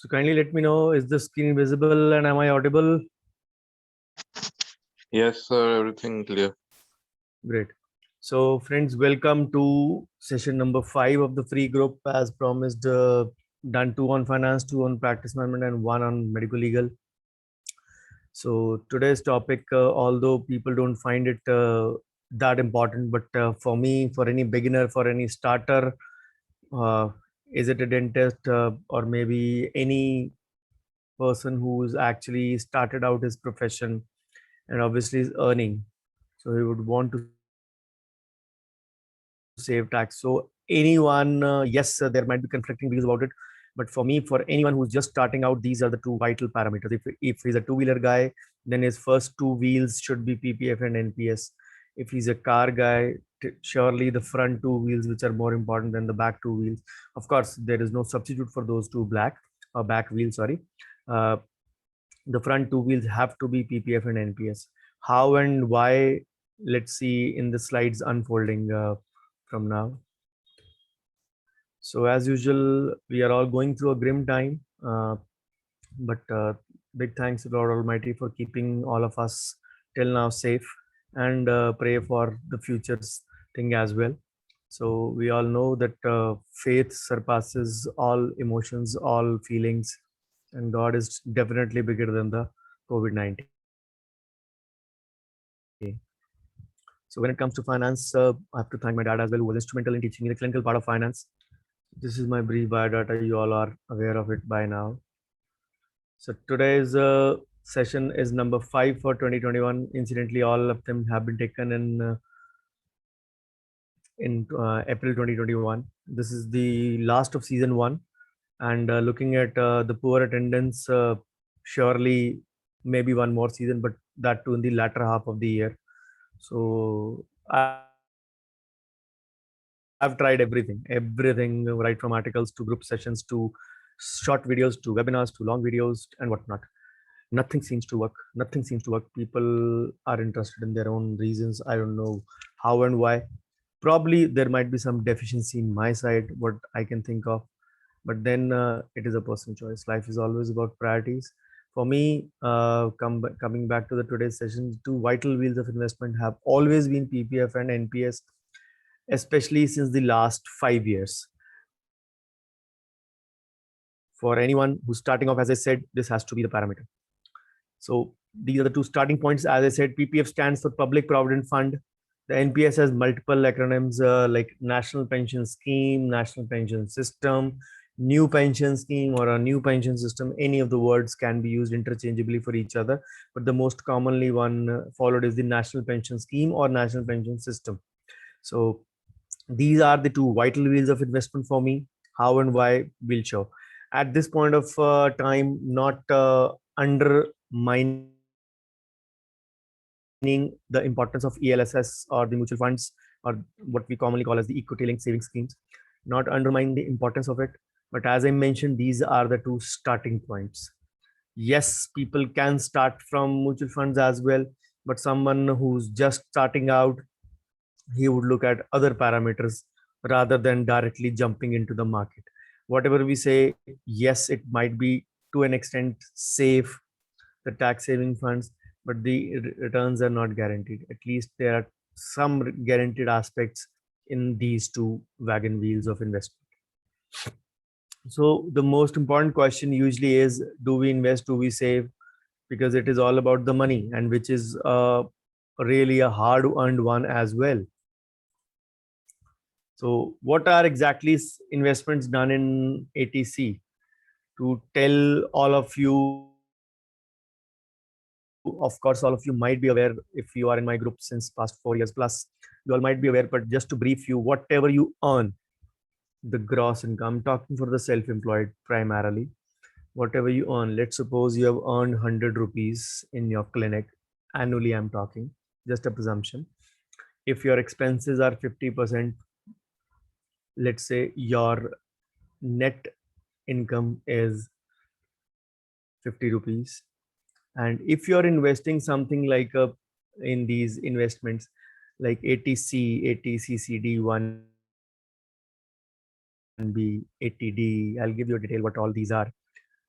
So kindly let me know, is the screen visible and am I audible? Yes, sir, everything clear. Great. So friends, welcome to session number 5 of the free group as promised. Done 2 on finance, 2 on practice management and 1 on medical legal. So today's topic, although people don't find it that important, but for me, for any beginner, for any starter, uh, is it a dentist or maybe any person who's actually started out his profession and obviously is earning, so he would want to save tax. So anyone, yes, there might be conflicting views about it, but for me, for anyone who's just starting out, these are the two vital parameters. If he's a two-wheeler guy, then his first two wheels should be PPF and NPS. If he's a car guy, surely the front two wheels, which are more important than the back two wheels. Of course, there is no substitute for those two back wheels, sorry. uh, the front two wheels have to be PPF and NPS. How and why? Let's see in the slides unfolding from now. So as usual, we are all going through a grim time, but big thanks to Lord Almighty for keeping all of us till now safe, and pray for the future's thing as well. So we all know that faith surpasses all emotions, all feelings, and God is definitely bigger than the COVID-19. So when it comes to finance, I have to thank my dad as well, who was instrumental in teaching me the clinical part of finance. This is my brief biodata. You all are aware of it by now. So today's session is number 5 for 2021. Incidentally, all of them have been taken in April 2021. This is the last of season 1, and looking at the poor attendance, surely maybe one more season, but that too in the latter half of the year. So I've tried everything, right from articles to group sessions to short videos to webinars to long videos and whatnot. Nothing seems to work. Nothing seems to work. People are interested in their own reasons. I don't know how and why. Probably there might be some deficiency in my side, what I can think of. But then it is a personal choice. Life is always about priorities. For me, coming back to the today's session, two vital wheels of investment have always been PPF and NPS, especially since the last 5 years. For anyone who's starting off, as I said, this has to be the parameter. So these are the two starting points. As I said, PPF stands for Public Provident Fund. The NPS has multiple acronyms like National Pension Scheme, National Pension System, New Pension Scheme, or a New Pension System. Any of the words can be used interchangeably for each other, but the most commonly one followed is the National Pension Scheme or National Pension System. So these are the two vital wheels of investment for me. How and why will show. At this point of time, not undermining the importance of ELSS or the mutual funds, or what we commonly call as the equity linked saving schemes, not undermining the importance of it. But as I mentioned, these are the two starting points. Yes, people can start from mutual funds as well, but someone who's just starting out, he would look at other parameters rather than directly jumping into the market. Whatever we say, yes, it might be to an extent safe, the tax saving funds, but the returns are not guaranteed. At least there are some guaranteed aspects in these two wagon wheels of investment. So the most important question usually is, do we invest, do we save? Because it is all about the money, and which is really a hard earned one as well. So what are exactly investments done in ATC? To tell all of you, of course, all of you might be aware, if you are in my group since past 4 years plus, you all might be aware, but just to brief you, whatever you earn, the gross income, talking for the self-employed primarily, whatever you earn, let's suppose you have earned 100 rupees in your clinic annually, I'm talking, just a presumption. If your expenses are 50%, let's say your net income is 50 rupees. And if you're investing something like in these investments like ATC, ATCCD, 1B, ATD, I'll give you a detail what all these are.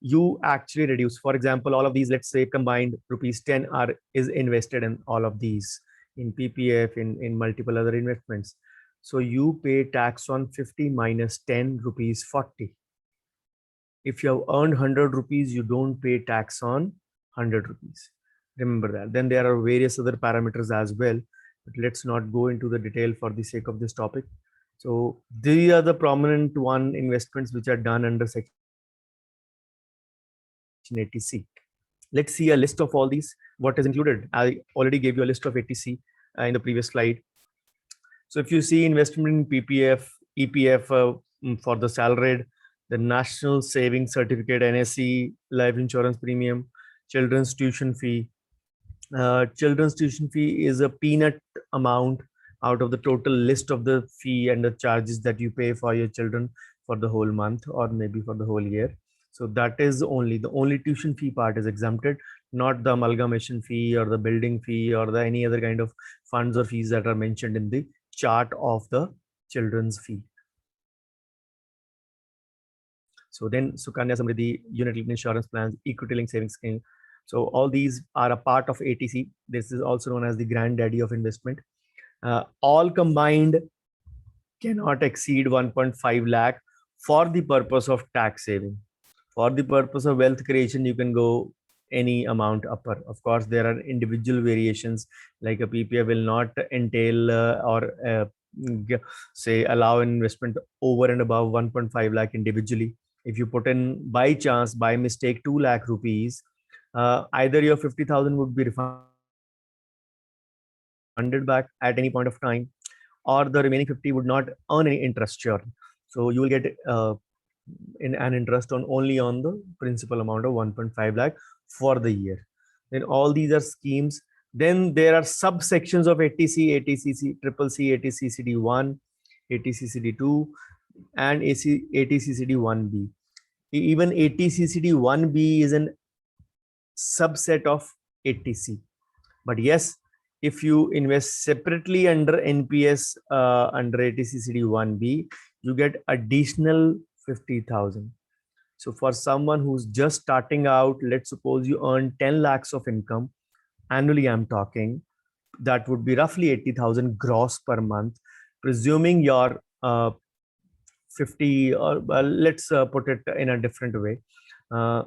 you actually reduce. For example, all of these, let's say combined rupees 10 is invested in all of these, in PPF, in multiple other investments. So you pay tax on 50 minus 10 rupees 40. If you have earned 100 rupees, you don't pay tax on 100 rupees. Remember that. Then there are various other parameters as well, but let's not go into the detail for the sake of this topic. So these are the prominent investments which are done under Section 80C. Let's see a list of all these, what is included. I already gave you a list of 80C in the previous slide. So if you see investment in PPF, EPF for the salaried, the National Savings Certificate, NSC, life insurance premium, children's tuition fee. Children's tuition fee is a peanut amount out of the total list of the fee and the charges that you pay for your children for the whole month or maybe for the whole year. So that is the only tuition fee part is exempted, not the amalgamation fee or the building fee or the any other kind of funds or fees that are mentioned in the chart of the children's fee. So then Sukanya Samriddhi, unit linked insurance plans, equity linked savings scheme. So all these are a part of ATC. This is also known as the granddaddy of investment. All combined cannot exceed 1.5 lakh for the purpose of tax saving. For the purpose of wealth creation, you can go any amount upper. Of course, there are individual variations, like a PPF will not entail say allow investment over and above 1.5 lakh individually. If you put in by chance, by mistake, 2 lakh rupees, either your 50,000 would be refunded back at any point of time, or the remaining 50 would not earn any interest sure. So you will get in an interest on only on the principal amount of 1.5 lakh for the year. Then all these are schemes. Then there are subsections of ATC, ATCC, Triple C, ATCCD1, ATCCD2, and ATCCD1B. Even ATCCD1B is an subset of ATC. But yes, if you invest separately under NPS under ATCCD1B, you get additional 50,000. So for someone who's just starting out, let's suppose you earn 10 lakhs of income annually, I'm talking, that would be roughly 80,000 gross per month, presuming your 50, or let's put it in a different way.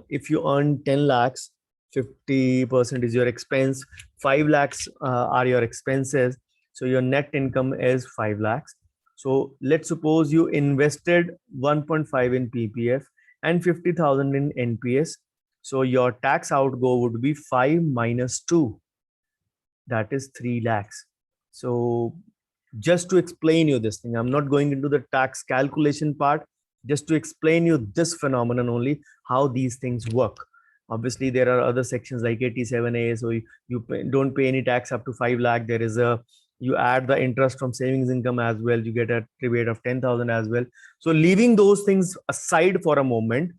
If you earn 10 lakhs, 50% is your expense, 5 lakhs are your expenses. So your net income is 5 lakhs. So let's suppose you invested 1.5 in PPF and 50,000 in NPS. So your tax outgo would be 5 minus 2. That is 3 lakhs. So just to explain you this thing, I'm not going into the tax calculation part, just to explain you this phenomenon only, how these things work. Obviously, there are other sections like 87A. So you don't pay any tax up to 5 lakh. There is you add the interest from savings income as well. You get a rebate of 10,000 as well. So leaving those things aside for a moment,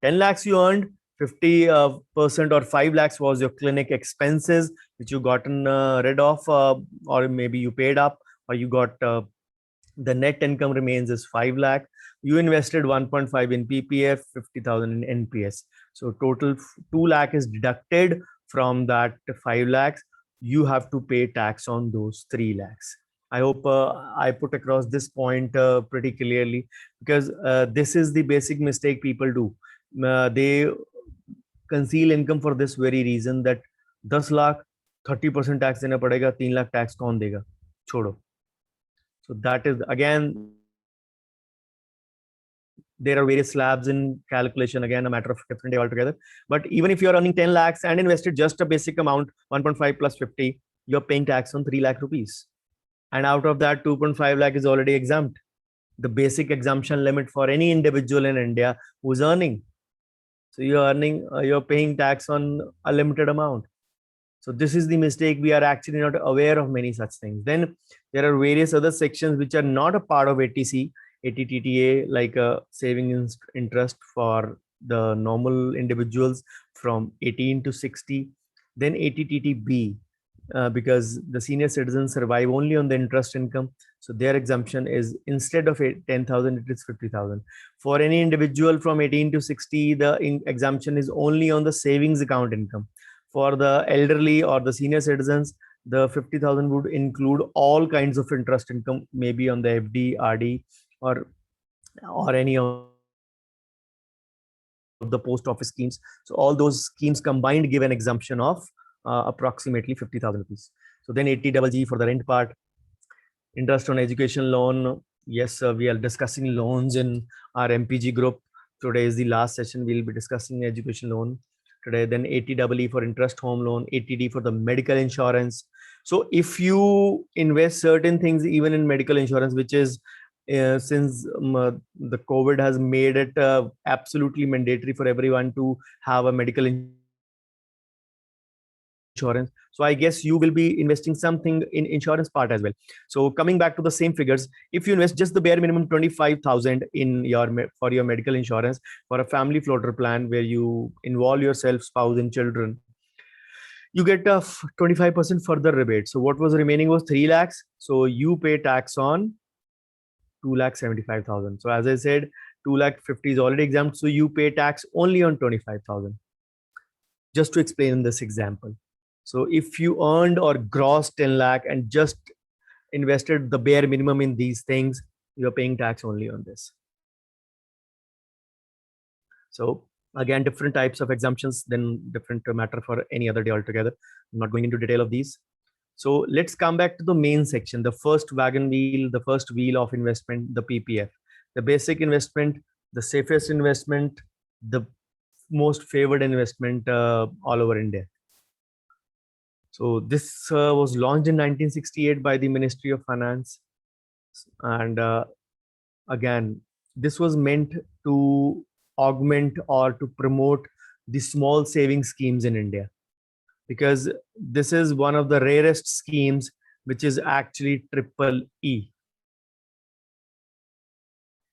10 lakhs you earned, 50% or 5 lakhs was your clinic expenses, which you gotten rid of, or maybe you paid up, or you got the net income remains is 5 lakh. You invested 1.5 in PPF, 50,000 in NPS. So total 2 lakh is deducted from that 5 lakhs. You have to pay tax on those 3 lakhs. I hope I put across this point pretty clearly, because this is the basic mistake people do. They conceal income for this very reason, that 10 lakh 30% tax देना पड़ेगा, 3 lakh tax कौन देगा, छोड़ो. So that is, again, there are various slabs in calculation, again a matter of different day altogether. But even if you're earning 10 lakhs and invested just a basic amount, 1.5 plus 50, you're paying tax on 3 lakh rupees. And out of that, 2.5 lakh is already exempt, the basic exemption limit for any individual in India who's earning. So you're paying tax on a limited amount. So this is the mistake. We are actually not aware of many such things. Then there are various other sections which are not a part of ATC, ATTTA, like a savings interest for the normal individuals from 18 to 60. Then ATTTB, because the senior citizens survive only on the interest income. So their exemption is, instead of 10,000, it is 50,000. For any individual from 18 to 60, the exemption is only on the savings account income. For the elderly or the senior citizens, the 50,000 would include all kinds of interest income, maybe on the FD, RD, or any of the post office schemes. So all those schemes combined give an exemption of approximately 50,000 rupees. So then 80GG for the rent part, interest on education loan. Yes, we are discussing loans in our MPG group. Today is the last session. We'll be discussing education loan today. Then 80EE for interest home loan, 80D for the medical insurance. So if you invest certain things, even in medical insurance, which is since the COVID has made it absolutely mandatory for everyone to have a medical insurance. So I guess you will be investing something in insurance part as well. So coming back to the same figures, if you invest just the bare minimum 25,000 in for your medical insurance for a family floater plan where you involve yourself, spouse, and children, you get a 25% further rebate. So what was remaining was 3 lakhs. So you pay tax on 2,75,000. So as I said, 2,50,000 is already exempt. So you pay tax only on 25,000. Just to explain in this example. So if you earned or grossed 10 lakh and just invested the bare minimum in these things, you're paying tax only on this. So again, different types of exemptions, then different matter for any other day altogether. I'm not going into detail of these. So let's come back to the main section, the first wagon wheel, the first wheel of investment, the PPF, the basic investment, the safest investment, the most favored investment all over India. So this was launched in 1968 by the Ministry of Finance. And again, this was meant to augment or to promote the small saving schemes in India, because this is one of the rarest schemes which is actually triple E.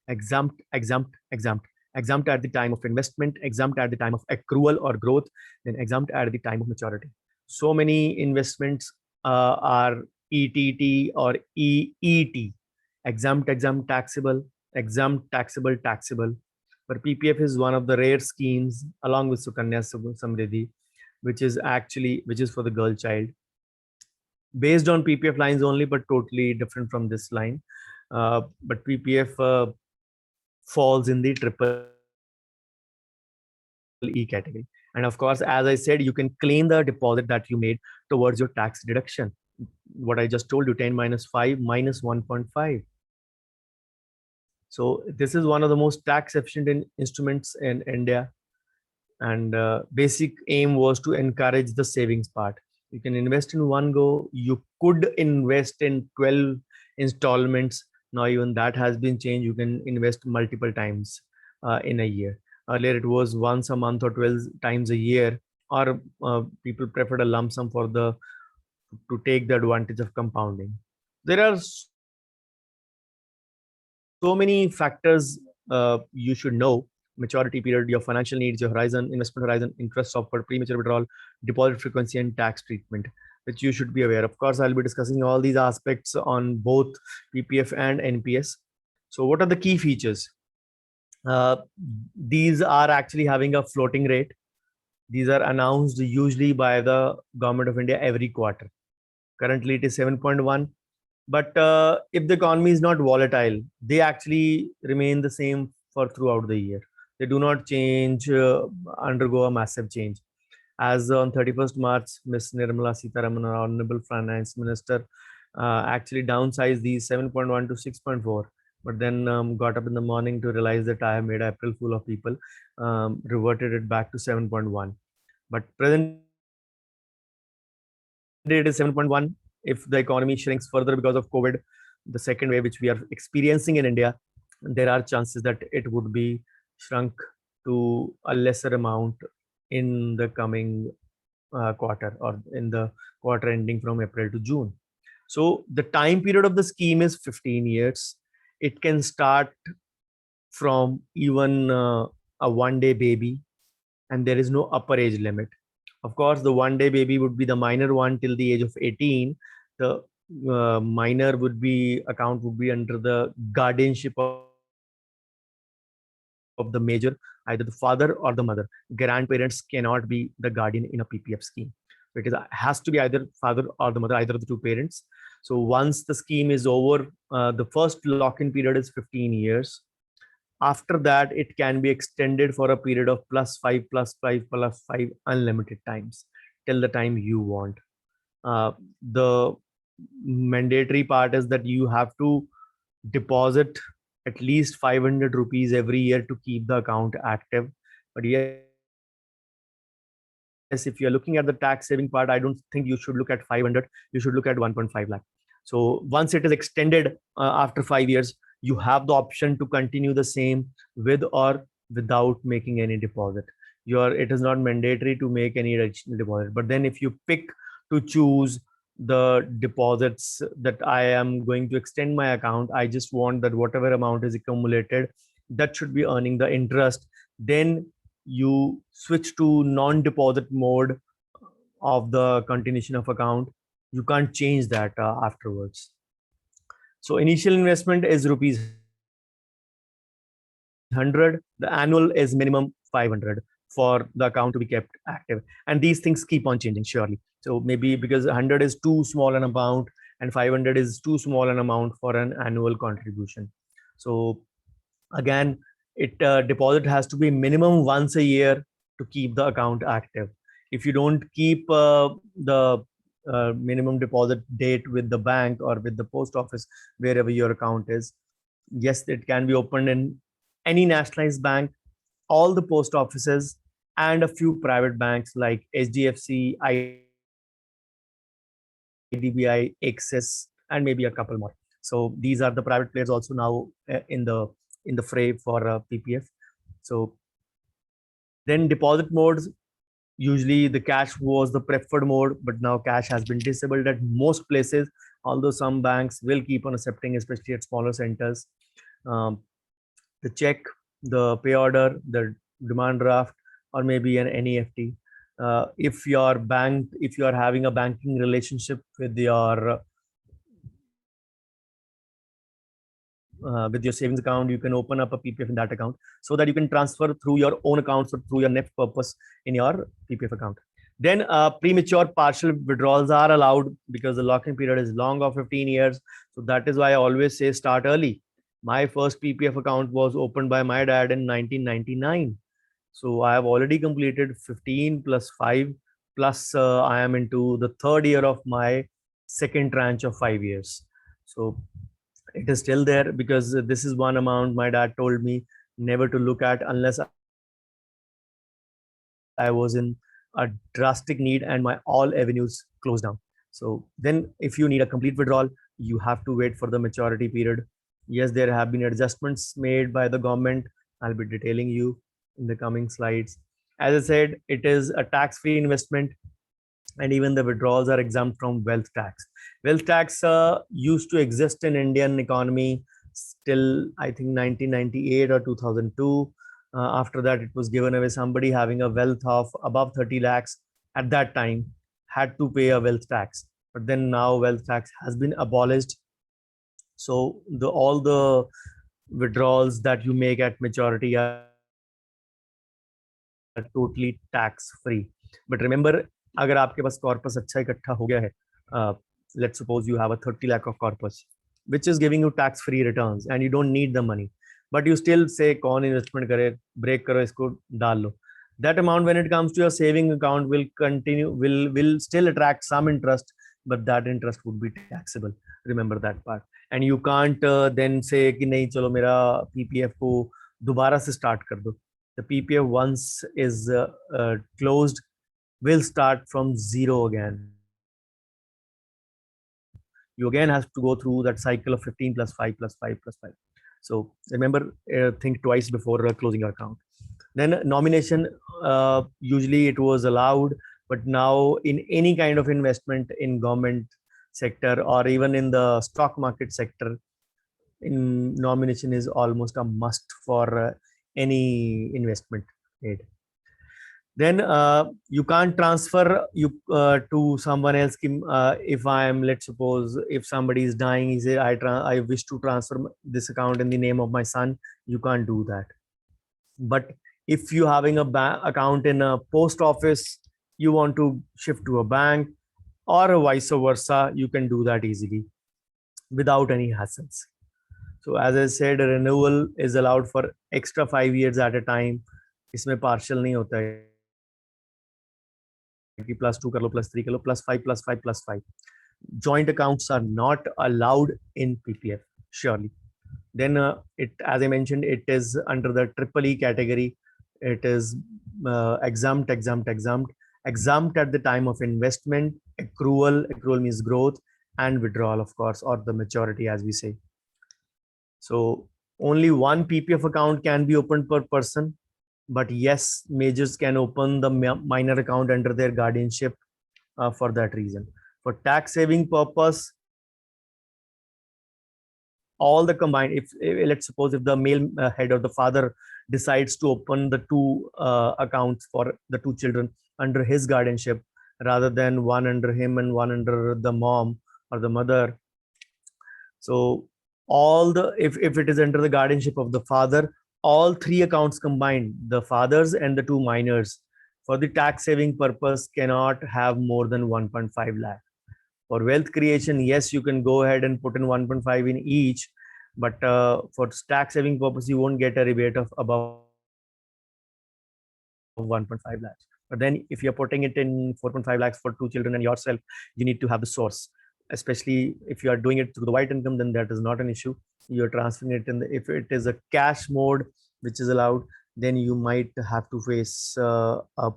Exempt, exempt, exempt. Exempt at the time of investment, exempt at the time of accrual or growth, then exempt at the time of maturity. So many investments are ETT or EET, exempt, exempt, taxable, exempt, taxable, taxable. But PPF is one of the rare schemes along with Sukanya Samriddhi, which is for the girl child, based on PPF lines only, but totally different from this line. But PPF falls in the triple E category. And of course, as I said, you can claim the deposit that you made towards your tax deduction. What I just told you, 10 minus 5 minus 1.5. So this is one of the most tax efficient instruments in India. And basic aim was to encourage the savings part. You can invest in one go. You could invest in 12 installments. Now even that has been changed. You can invest multiple times in a year. Earlier it was once a month or 12 times a year, or people preferred a lump sum to take the advantage of compounding. There are so many factors you should know: maturity period, your financial needs, your horizon, investment horizon, interest offer, premature withdrawal, deposit frequency, and tax treatment, which you should be aware. Of course, I'll be discussing all these aspects on both PPF and NPS. So what are the key features? Uh, these are actually having a floating rate. These are announced usually by the government of India every quarter. Currently, it is 7.1. But if the economy is not volatile, they actually remain the same for throughout the year. They do not change, undergo a massive change. As on 31st March, Ms. Nirmala Sitharaman, our Honorable Finance Minister, actually downsized these 7.1 to 6.4. But then got up in the morning to realize that I have made April fool of people, reverted it back to 7.1. But present day it is 7.1. If the economy shrinks further because of COVID, the second wave which we are experiencing in India, there are chances that it would be shrunk to a lesser amount in the coming quarter, or in the quarter ending from April to June. So the time period of the scheme is 15 years. It can start from even a 1 day baby, and there is no upper age limit. Of course, the one day baby would be the minor one till the age of 18. The minor would be account would be under the guardianship of the major, either the father or the mother. Grandparents cannot be the guardian in a PPF scheme. So it has to be either father or the mother, either of the two parents. So once the scheme is over, the first lock-in period is 15 years. After that, it can be extended for a period of +5, +5, +5 unlimited times till the time you want. The mandatory part is that you have to deposit at least 500 rupees every year to keep the account active. But yes, if you're looking at the tax saving part, I don't think you should look at 500. You should look at 1.5 lakh. So once it is extended after 5 years, you have the option to continue the same with or without making any deposit. It is not mandatory to make any additional deposit. But then if you pick to choose the deposits that I am going to extend my account, I just want that whatever amount is accumulated, that should be earning the interest. Then you switch to non-deposit mode of the continuation of account. You can't change that afterwards. So initial investment is rupees 100. The annual is minimum 500 for the account to be kept active. And these things keep on changing, surely. So maybe because 100 is too small an amount and 500 is too small an amount for an annual contribution. So again, deposit has to be minimum once a year to keep the account active. If you don't keep the minimum deposit date with the bank or with the post office, wherever your account is, yes, it can be opened in any nationalized bank, all the post offices, and a few private banks like HDFC, IDBI, Axis, and maybe a couple more. So these are the private players also now in the fray for PPF. So then deposit modes, usually the cash was the preferred mode, but now cash has been disabled at most places, although some banks will keep on accepting, especially at smaller centers. The check, the pay order, the demand draft, or maybe an NEFT. If you are having a banking relationship with your savings account, you can open up a PPF in that account so that you can transfer through your own accounts or through your NEFT purpose in your PPF account. Then premature partial withdrawals are allowed because the lock-in period is long of 15 years. So that is why I always say start early. My first PPF account was opened by my dad in 1999. So I have already completed 15 plus 5 plus I am into the third year of my second tranche of 5 years. So it is still there because this is one amount my dad told me never to look at unless I was in a drastic need and my all avenues closed down. So then if you need a complete withdrawal, you have to wait for the maturity period. Yes, there have been adjustments made by the government. I'll be detailing you in the coming slides. As I said, it is a tax-free investment, and even the withdrawals are exempt from wealth tax. Wealth tax used to exist in Indian economy till I think 1998 or 2002. After that, it was given away. Somebody having a wealth of above 30 lakhs at that time had to pay a wealth tax. But then now wealth tax has been abolished. So all the withdrawals that you make at maturity are totally tax free. But remember, अगर आपके पास corpus अच्छा इकट्ठा हो गया है, let's suppose you have a 30 lakh of corpus, which is giving you tax free returns and you don't need the money, but you still say कौन investment करे, break करो इसको डाल लो. That amount, when it comes to your saving account, will still attract some interest, but that interest would be taxable. Remember that part. And you can't then say कि नहीं चलो मेरा PPF को दोबारा से start कर दो. The PPF once is closed will start from zero again. You again have to go through that cycle of 15 plus 5 plus 5 plus 5. So remember, think twice before closing your account. Then nomination, usually it was allowed, but now in any kind of investment in government sector or even in the stock market sector, nomination is almost a must for any investment made. Then you can't transfer you to someone else. If I am, let's suppose, if somebody is dying, he say I wish to transfer this account in the name of my son. You can't do that. But if you having a account in a post office, you want to shift to a bank or vice versa, you can do that easily without any hassles. So as I said, renewal is allowed for extra 5 years at a time. इसमें partial नहीं होता है कि +2 कर लो +3 कर लो +5 +5 +5. Joint accounts are not allowed in PPF, surely. Then as I mentioned, it is under the triple E category. It is exempt at the time of investment, accrual means growth, and withdrawal, of course, or the maturity, as we say. So only one PPF account can be opened per person, but yes, majors can open the minor account under their guardianship for that reason. For tax saving purpose, all the combined, if let's suppose if the male head or the father decides to open the two accounts for the two children under his guardianship rather than one under him and one under the mom or the mother, so all the if it is under the guardianship of the father, all three accounts combined, the fathers and the two minors, for the tax saving purpose cannot have more than 1.5 lakh. For wealth creation, yes, you can go ahead and put in 1.5 in each, but for tax saving purpose, you won't get a rebate of above 1.5 lakhs. But then if you're putting it in 4.5 lakhs for two children and yourself, you need to have the source. Especially if you are doing it through the white income, then that is not an issue. You're transferring it in the, if it is a cash mode, which is allowed, then you might have to face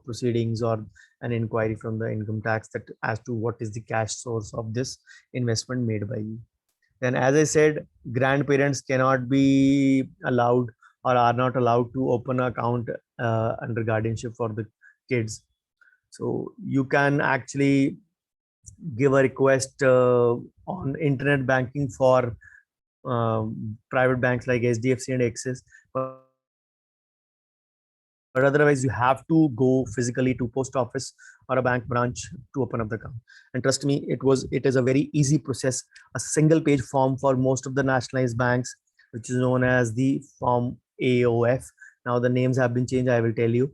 proceedings or an inquiry from the income tax that as to what is the cash source of this investment made by you. Then, as I said, grandparents cannot be allowed or are not allowed to open an account under guardianship for the kids. So you can actually give a request on internet banking for private banks like HDFC and Axis, but otherwise you have to go physically to post office or a bank branch to open up the account. And trust me, it is a very easy process, a single page form for most of the nationalized banks, which is known as the form AOF. Now the names have been changed, I will tell you.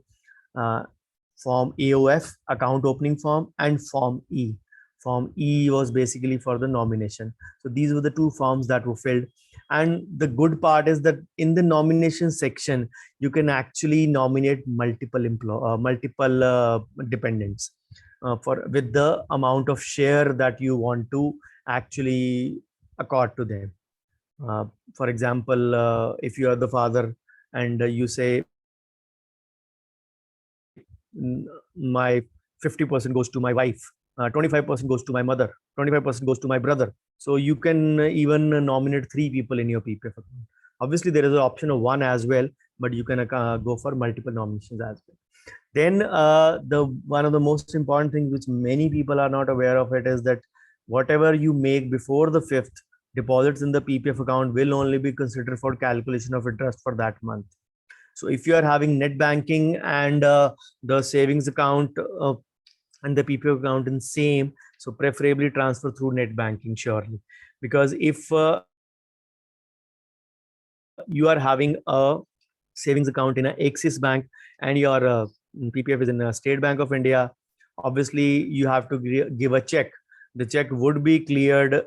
Form AOF, account opening form, and form E. Form E was basically for the nomination. So these were the two forms that were filled. And the good part is that in the nomination section, you can actually nominate multiple dependents for with the amount of share that you want to actually accord to them. For example, if you are the father and you say my 50% goes to my wife, 25% goes to my mother, 25% goes to my brother. So you can even nominate 3 people in your PPF account. Obviously, there is an option of 1 as well, but you can go for multiple nominations as well. Then the one of the most important things which many people are not aware of it is that whatever you make before the 5th, deposits in the PPF account will only be considered for calculation of interest for that month. So if you are having net banking and the savings account and the PPF account in same, so preferably transfer through net banking, surely. Because if you are having a savings account in an Axis Bank and your PPF is in a State Bank of India, obviously you have to give a check. The check would be cleared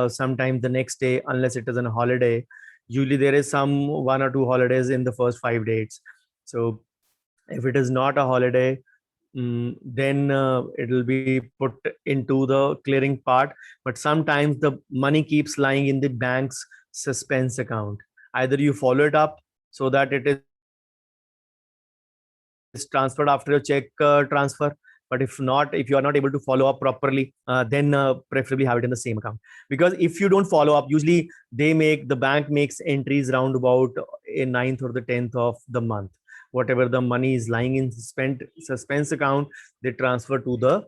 sometime the next day unless it is on a holiday. Usually there is some 1 or 2 holidays in the first 5 days. So if it is not a holiday, then it will be put into the clearing part. But sometimes the money keeps lying in the bank's suspense account. Either you follow it up so that it is transferred after your check transfer, but if not, if you are not able to follow up properly, then preferably have it in the same account. Because if you don't follow up, usually the bank makes entries round about a 9th or the 10th of the month. Whatever the money is lying in suspense account, they transfer to the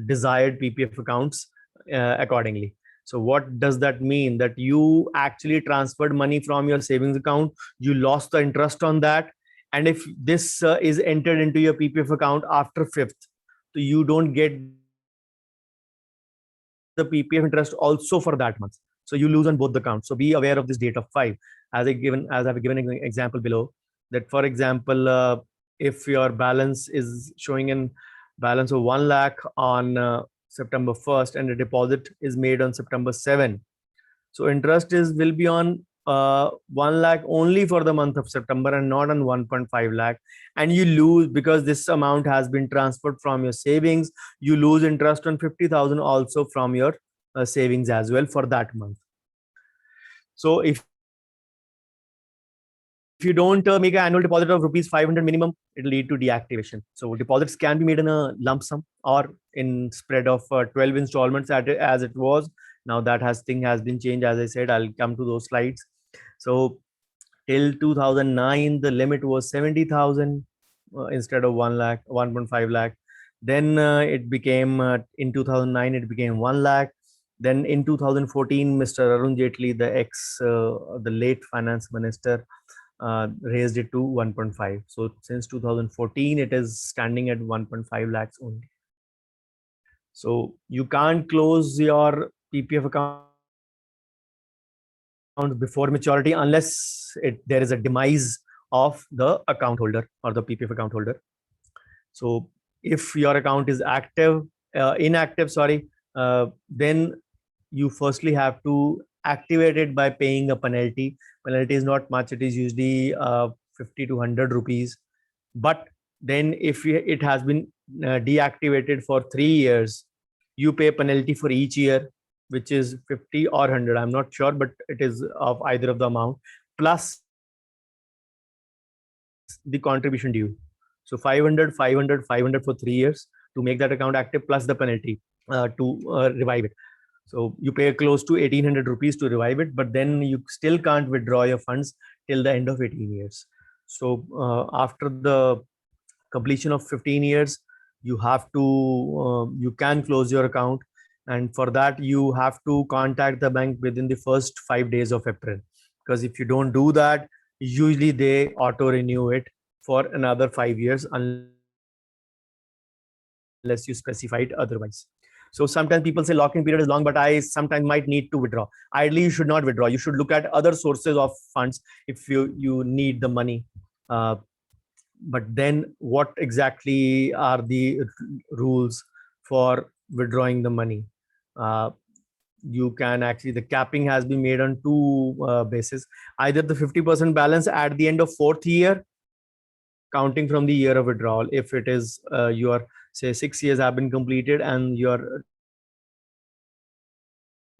desired PPF accounts accordingly. So what does that mean? That you actually transferred money from your savings account, you lost the interest on that, And if this is entered into your PPF account after 5th, so you don't get the PPF interest also for that month. So you lose on both the accounts. So be aware of this date of 5. As I've given an example below, that for example, if your balance is showing in balance of 1 lakh on September 1st and a deposit is made on September 7, so interest will be on 1 lakh only for the month of September and not on 1.5 lakh. And you lose, because this amount has been transferred from your savings, you lose interest on 50,000 also from your savings as well for that month. So if you don't make an annual deposit of rupees 500 minimum, it will lead to deactivation. So deposits can be made in a lump sum or in spread of 12 installments as it was. Now that thing has been changed. As I said, I'll come to those slides. So till 2009, the limit was 70,000 instead of 1 lakh, 1.5 lakh. Then it became, in 2009, it became 1 lakh. Then in 2014, Mr. Arun Jaitley, the late finance minister, raised it to 1.5. So since 2014, it is standing at 1.5 lakhs only. So you can't close your PPF account before maturity unless there is a demise of the account holder or the PPF account holder. So if your account is inactive, then you firstly have to activate it by paying a penalty. Penalty is not much. It is usually 50 to 100 rupees. But then if it has been deactivated for 3 years, you pay penalty for each year, which is 50 or 100. I'm not sure, but it is of either of the amount, plus the contribution due. So 500, 500, 500 for 3 years to make that account active, plus the penalty to revive it. So you pay close to 1800 rupees to revive it, but then you still can't withdraw your funds till the end of 18 years. So after the completion of 15 years, you can close your account. And for that, you have to contact the bank within the first 5 days of April. Because if you don't do that, usually they auto renew it for another 5 years unless you specify it otherwise. So sometimes people say lock-in period is long, but I sometimes might need to withdraw. Ideally, you should not withdraw. You should look at other sources of funds if you need the money. But then what exactly are the rules for withdrawing the money? You can actually, the capping has been made on two bases. Either the 50% balance at the end of 4th year, counting from the year of withdrawal. If it is your, say, 6 years have been completed and you're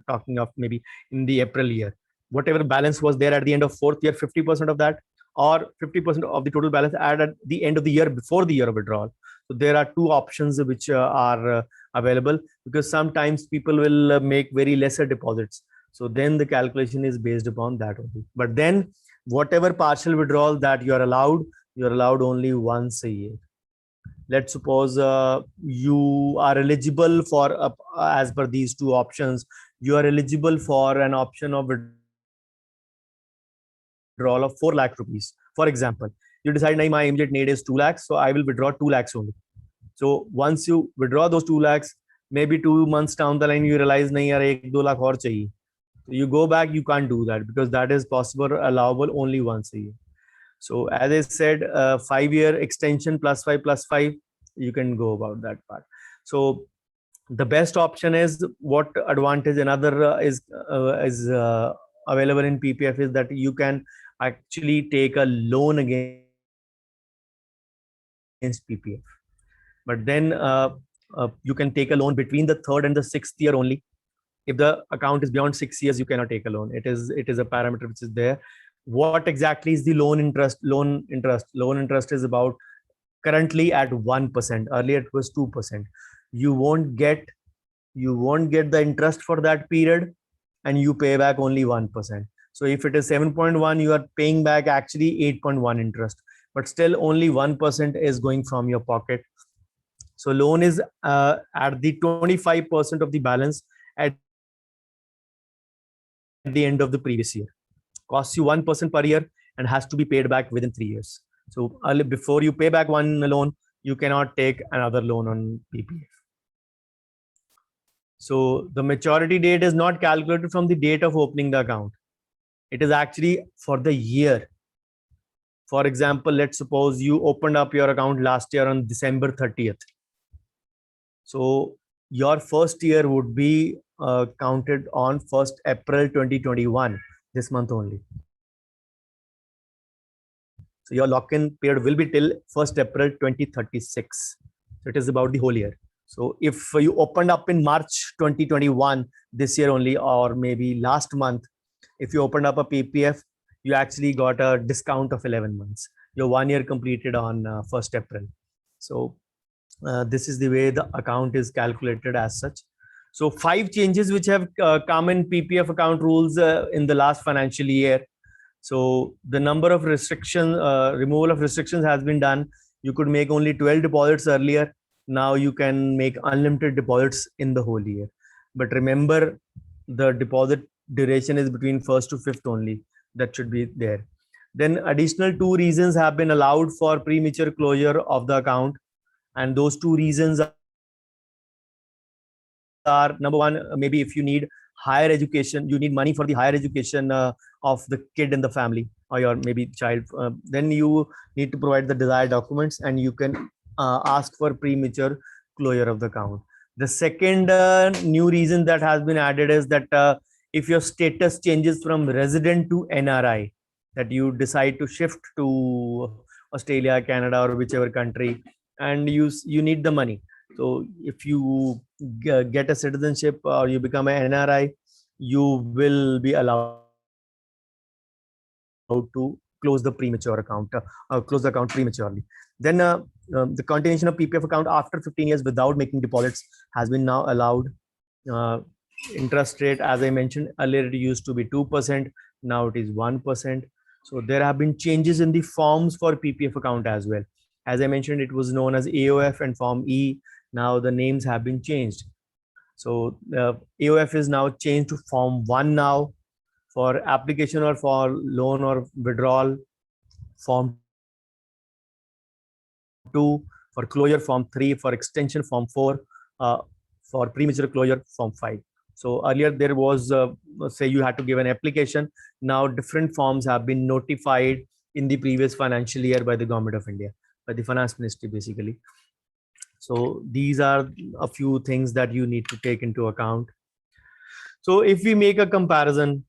talking of maybe in the April year, whatever balance was there at the end of 4th year, 50% of that, or 50% of the total balance at the end of the year before the year of withdrawal. So there are two options which are available, because sometimes people will make very lesser deposits. So then the calculation is based upon that only. But then whatever partial withdrawal that you're allowed only once a year. Let's suppose you are eligible for, as per these two options, you are eligible for an option of withdrawal of 4 lakh rupees. For example, you decide, my immediate need is 2 lakhs, so I will withdraw 2 lakhs only. So once you withdraw those 2 lakhs, maybe 2 months down the line, you realize, nahi yaar, 1-2 lakh aur chahiye. So you go back, you can't do that, because that is possible, allowable only once a year. So as I said, 5-year extension plus 5, you can go about that part. So the best option is, what advantage another is available in PPF is that you can actually take a loan against PPF. But then you can take a loan between the 3rd and the 6th year only. If the account is beyond 6 years, you cannot take a loan. It is a parameter which is there. What exactly is the loan interest? Loan interest is about currently at 1%. Earlier it was 2%. You won't get the interest for that period, and you pay back only 1%. So if it is 7.1, you are paying back actually 8.1 interest, but still only 1% is going from your pocket. So loan is at the 25% of the balance at the end of the previous year. Costs you 1% per year and has to be paid back within 3 years. So before you pay back one loan, you cannot take another loan on PPF. So the maturity date is not calculated from the date of opening the account. It is actually for the year. For example, let's suppose you opened up your account last year on December 30th. So your first year would be counted on 1st April 2021, this month only. So your lock-in period will be till 1st April 2036. So it is about the whole year. So if you opened up in March 2021, this year only, or maybe last month, if you opened up a PPF, you actually got a discount of 11 months. Your 1 year completed on 1st April. So this is the way the account is calculated as such. So 5 changes which have come in PPF account rules in the last financial year. So the number of restriction, removal of restrictions has been done. You could make only 12 deposits earlier. Now you can make unlimited deposits in the whole year. But remember, the deposit duration is between 1st to 5th only. That should be there. Then additional 2 reasons have been allowed for premature closure of the account. And those 2 reasons are, number one, maybe if you need higher education, you need money for the higher education of the kid in the family or your maybe child, then you need to provide the desired documents and you can ask for premature closure of the account. The second new reason that has been added is that if your status changes from resident to NRI, that you decide to shift to Australia, Canada, or whichever country, and you need the money. So if you get a citizenship or you become an NRI, you will be allowed to close the premature account, close the account prematurely. Then the continuation of PPF account after 15 years without making deposits has been now allowed. Interest rate, as I mentioned earlier, it used to be 2%. Now it is 1%. So there have been changes in the forms for PPF account as well. As I mentioned, it was known as AOF and Form E. Now the names have been changed. So AOF is now changed to Form 1 now for application or for loan or withdrawal. Form 2 for closure, Form 3 for extension, Form 4 for premature closure, Form 5. So earlier there was, say you had to give an application. Now different forms have been notified in the previous financial year by the Government of India, by the Finance Ministry basically. So these are a few things that you need to take into account. So if we make a comparison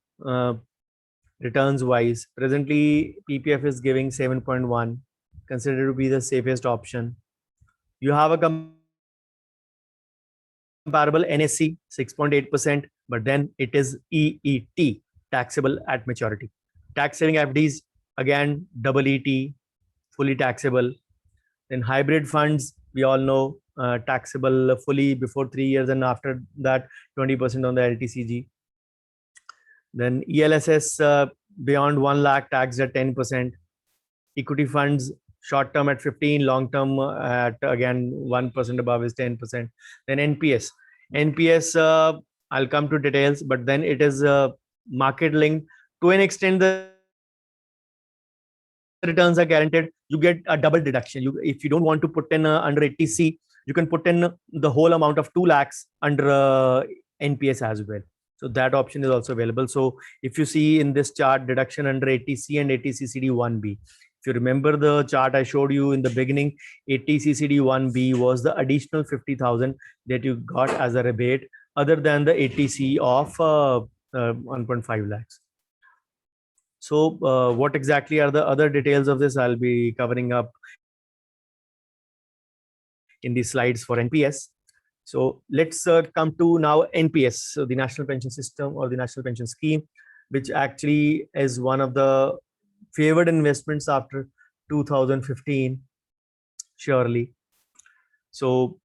returns wise, presently PPF is giving 7.1, considered to be the safest option. You have a comparable NSE 6.8%, but then it is EET, taxable at maturity. Tax saving FDs, again, double ET, fully taxable. Then hybrid funds, we all know, taxable fully before 3 years, and after that 20% on the LTCG. Then ELSS beyond 1 lakh taxed at 10%. Equity funds short term at 15, long term at again 1% above is 10%. Then NPS. NPS, I'll come to details, but then it is market linked to an extent. The returns are guaranteed. You get a double deduction. If you don't want to put in under 80C, you can put in the whole amount of 2 lakhs under NPS as well. So that option is also available. So if you see in this chart, deduction under 80C and 80CCD 1B. If you remember the chart I showed you in the beginning, 80CCD 1B was the additional 50,000 that you got as a rebate, other than the 80C of 1.5 lakhs. So what exactly are the other details of this? I'll be covering up in the slides for NPS. So let's come to now NPS, so the National Pension System or the National Pension Scheme, which actually is one of the favored investments after 2015, surely. So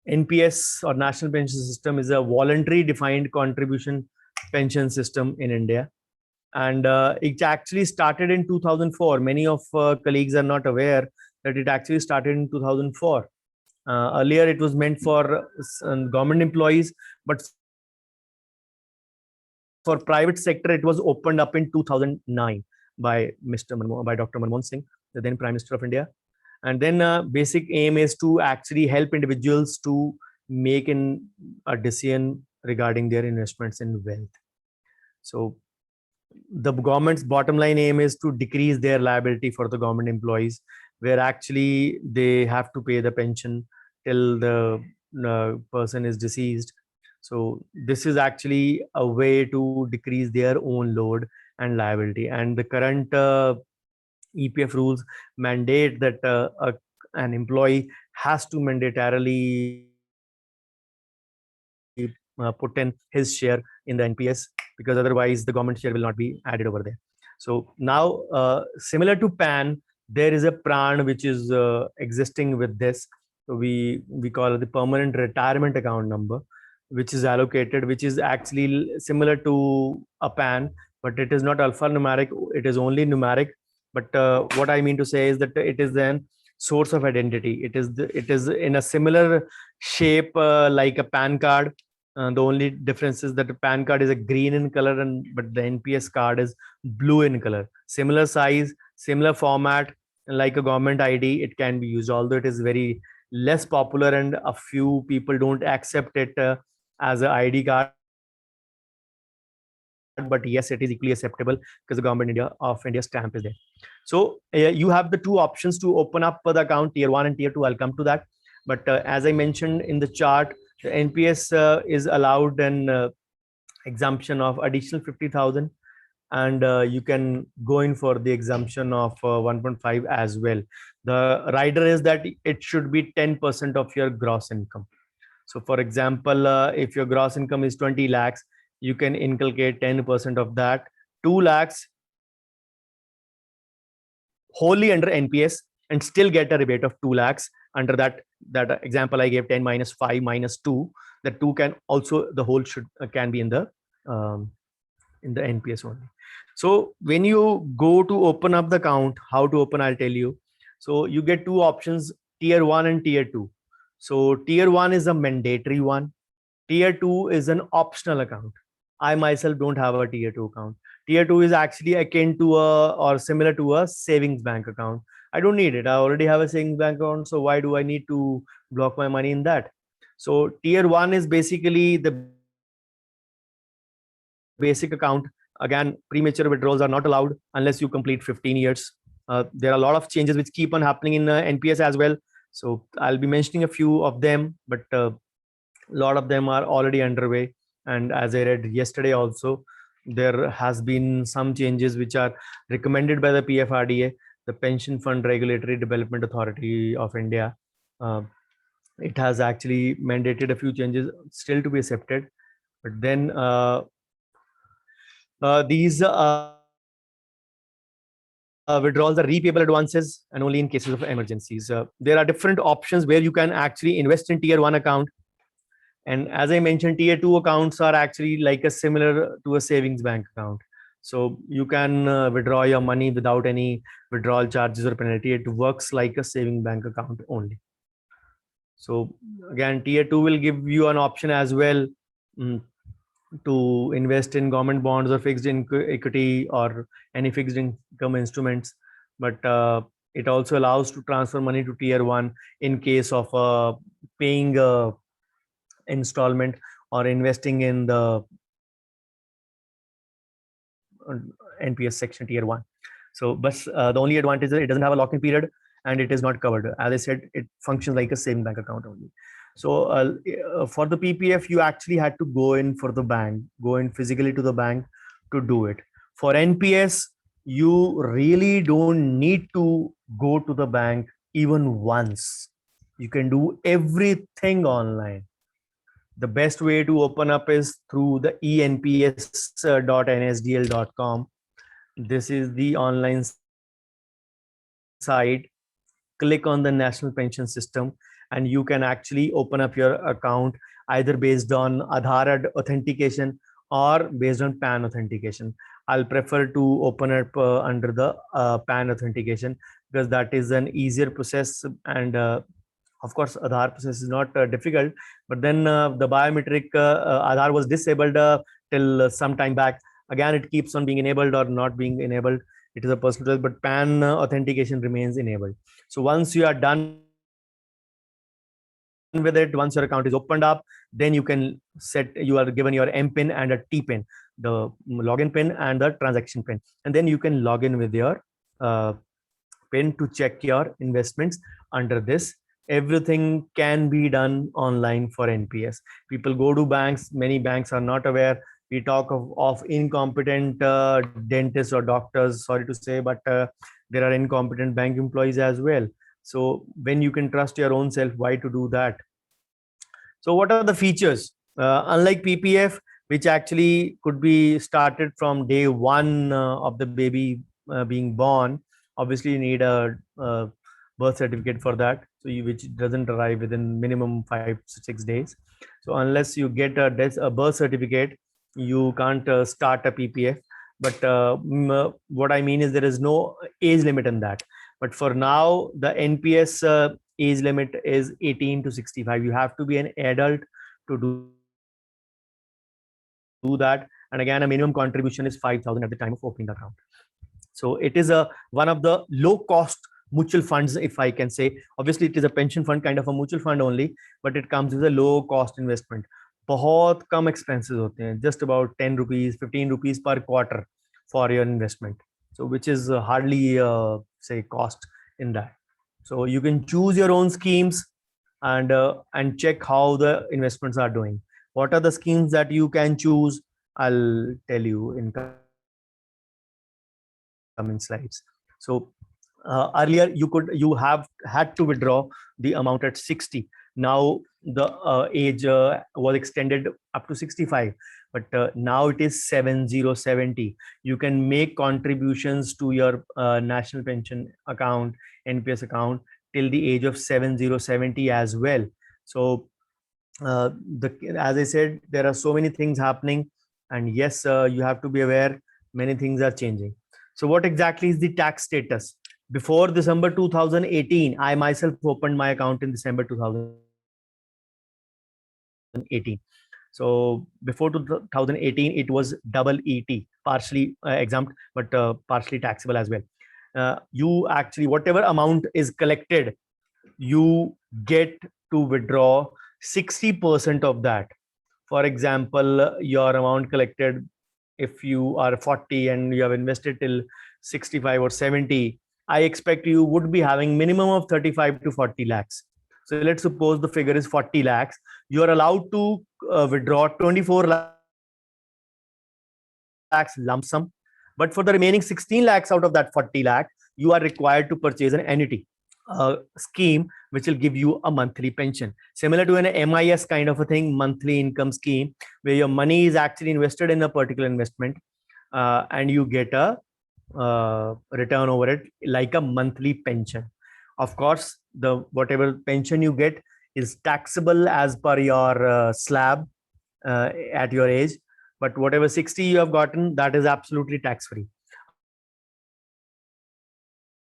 NPS or National Pension System is a voluntary defined contribution pension system in India. And it actually started in 2004. Many of colleagues are not aware that it actually started in 2004. Earlier, it was meant for government employees, but for private sector, it was opened up in 2009 by Dr. Manmohan Singh. the then Prime Minister of India. And then basic aim is to actually help individuals to make a decision regarding their investments in wealth. So the government's bottom line aim is to decrease their liability for the government employees, where actually they have to pay the pension till the person is deceased. So this is actually a way to decrease their own load and liability. And the current EPF rules mandate that an employee has to mandatorily put in his share in the NPS, because otherwise the government share will not be added over there. So now, similar to PAN, there is a PRAN which is existing with this. So we call it the permanent retirement account number, which is allocated, which is actually similar to a PAN, but it is not alphanumeric. It is only numeric. But what I mean to say is that it is then source of identity. It is in a similar shape like a PAN card. The only difference is that the PAN card is a green in color, but the NPS card is blue in color. Similar size, similar format, like a government ID, it can be used. Although it is very less popular and a few people don't accept it as an ID card, but yes, it is equally acceptable because the government of India stamp is there. So you have the two options to open up the account, tier 1 and tier 2. I'll come to that. But as I mentioned in the chart, the NPS is allowed an exemption of additional 50,000, and you can go in for the exemption of 1.5 as well. The rider is that it should be 10% of your gross income. So for example, if your gross income is 20 lakhs, you can inculcate 10% of that, 2 lakhs wholly under NPS and still get a rebate of 2 lakhs under that example I gave, 10 minus 5 minus 2. The 2 can also, the whole can be in the NPS only. So when you go to open up the account, how to open, I'll tell you. So you get two options, tier 1 and tier 2. So tier 1 is a mandatory one. Tier 2 is an optional account. I myself don't have a tier 2 account. Tier 2 is actually akin to or similar to a savings bank account. I don't need it. I already have a savings bank account. So why do I need to block my money in that? So tier 1 is basically the basic account. Again, premature withdrawals are not allowed unless you complete 15 years. There are a lot of changes which keep on happening in NPS as well. So I'll be mentioning a few of them, but a lot of them are already underway. And as I read yesterday also, there has been some changes which are recommended by the PFRDA, the Pension Fund Regulatory Development Authority of India. It has actually mandated a few changes still to be accepted. But then these withdrawals are repayable advances and only in cases of emergencies. There are different options where you can actually invest in tier 1 account. And as I mentioned, tier 2 accounts are actually like a similar to a savings bank account. So you can withdraw your money without any withdrawal charges or penalty. It works like a saving bank account only. So again, tier 2 will give you an option as well to invest in government bonds or fixed equity or any fixed income instruments. But it also allows to transfer money to tier 1 in case of paying installment or investing in the NPS section tier 1. So but the only advantage is it doesn't have a lock-in period and it is not covered. As I said, it functions like a saving bank account only. So for the PPF, you actually had to go in for the bank, go in physically to the bank to do it. For NPS, you really don't need to go to the bank even once. You can do everything online. The best way to open up is through the enps.nsdl.com. This is the online site. Click on the National Pension System and you can actually open up your account either based on Aadhaar authentication or based on PAN authentication. I'll prefer to open up under the PAN authentication because that is an easier process, and of course Aadhaar process is not difficult, but then the biometric Aadhaar was disabled till some time back. Again, it keeps on being enabled or not being enabled. It is a personal choice, but PAN authentication remains enabled. So once you are done with it, once your account is opened up, then you can set, you are given your MPIN and a TPIN, the login pin and the transaction pin, and then you can log in with your pin to check your investments under this. Everything can be done online for NPS. People go to banks, many banks are not aware. We talk of incompetent dentists or doctors, sorry to say, but there are incompetent bank employees as well. So when you can trust your own self, why to do that? So what are the features? Unlike PPF, which actually could be started from day one of the baby being born, obviously you need a birth certificate for that, so which doesn't arrive within minimum 5 to 6 days. So unless you get a birth certificate, you can't start a PPF. But what I mean is there is no age limit in that. But for now, the NPS age limit is 18 to 65. You have to be an adult to do that. And again, a minimum contribution is 5,000 at the time of opening the account. So it is one of the low cost mutual funds, if I can say. Obviously, it is a pension fund, kind of a mutual fund only, but it comes with a low cost investment. बहुत कम expenses होते हैं, just about 10 rupees, 15 rupees per quarter for your investment. So which is hardly say cost in that. So you can choose your own schemes and check how the investments are doing. What are the schemes that you can choose? I'll tell you in coming slides. So earlier you have had to withdraw the amount at 60. Now the age was extended up to 65, but now it is 7070. You can make contributions to your national pension account, NPS account, till the age of 7070 as well. So as I said, there are so many things happening, and yes, you have to be aware many things are changing. So what exactly is the tax status? Before December 2018, I myself opened my account in December 2018. So before 2018, it was double ET, partially exempt, but partially taxable as well. You actually, whatever amount is collected, you get to withdraw 60% of that. For example, your amount collected, if you are 40 and you have invested till 65 or 70, I expect you would be having minimum of 35 to 40 lakhs. So let's suppose the figure is 40 lakhs. You are allowed to withdraw 24 lakhs lump sum. But for the remaining 16 lakhs out of that 40 lakh, you are required to purchase an annuity scheme, which will give you a monthly pension, similar to an MIS kind of a thing, monthly income scheme, where your money is actually invested in a particular investment, and you get a return over it like a monthly pension. Of course, the whatever pension you get is taxable as per your slab at your age, but whatever 60 you have gotten, that is absolutely tax free.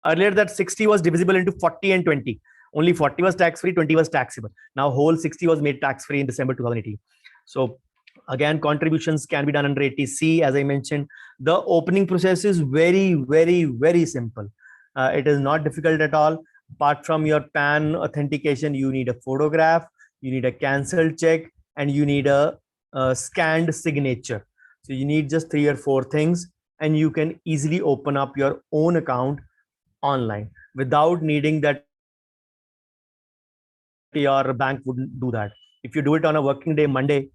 Earlier, that 60 was divisible into 40 and 20. Only 40 was tax free, 20 was taxable. Now whole 60 was made tax free in December 2018. So again, contributions can be done under 80C. As I mentioned, the opening process is very, very, very simple. It is not difficult at all. Apart from your PAN authentication, you need a photograph, you need a cancelled check, and you need a scanned signature. So you need just 3 or 4 things, and you can easily open up your own account online without needing that your bank wouldn't do that. If you do it on a working day, Monday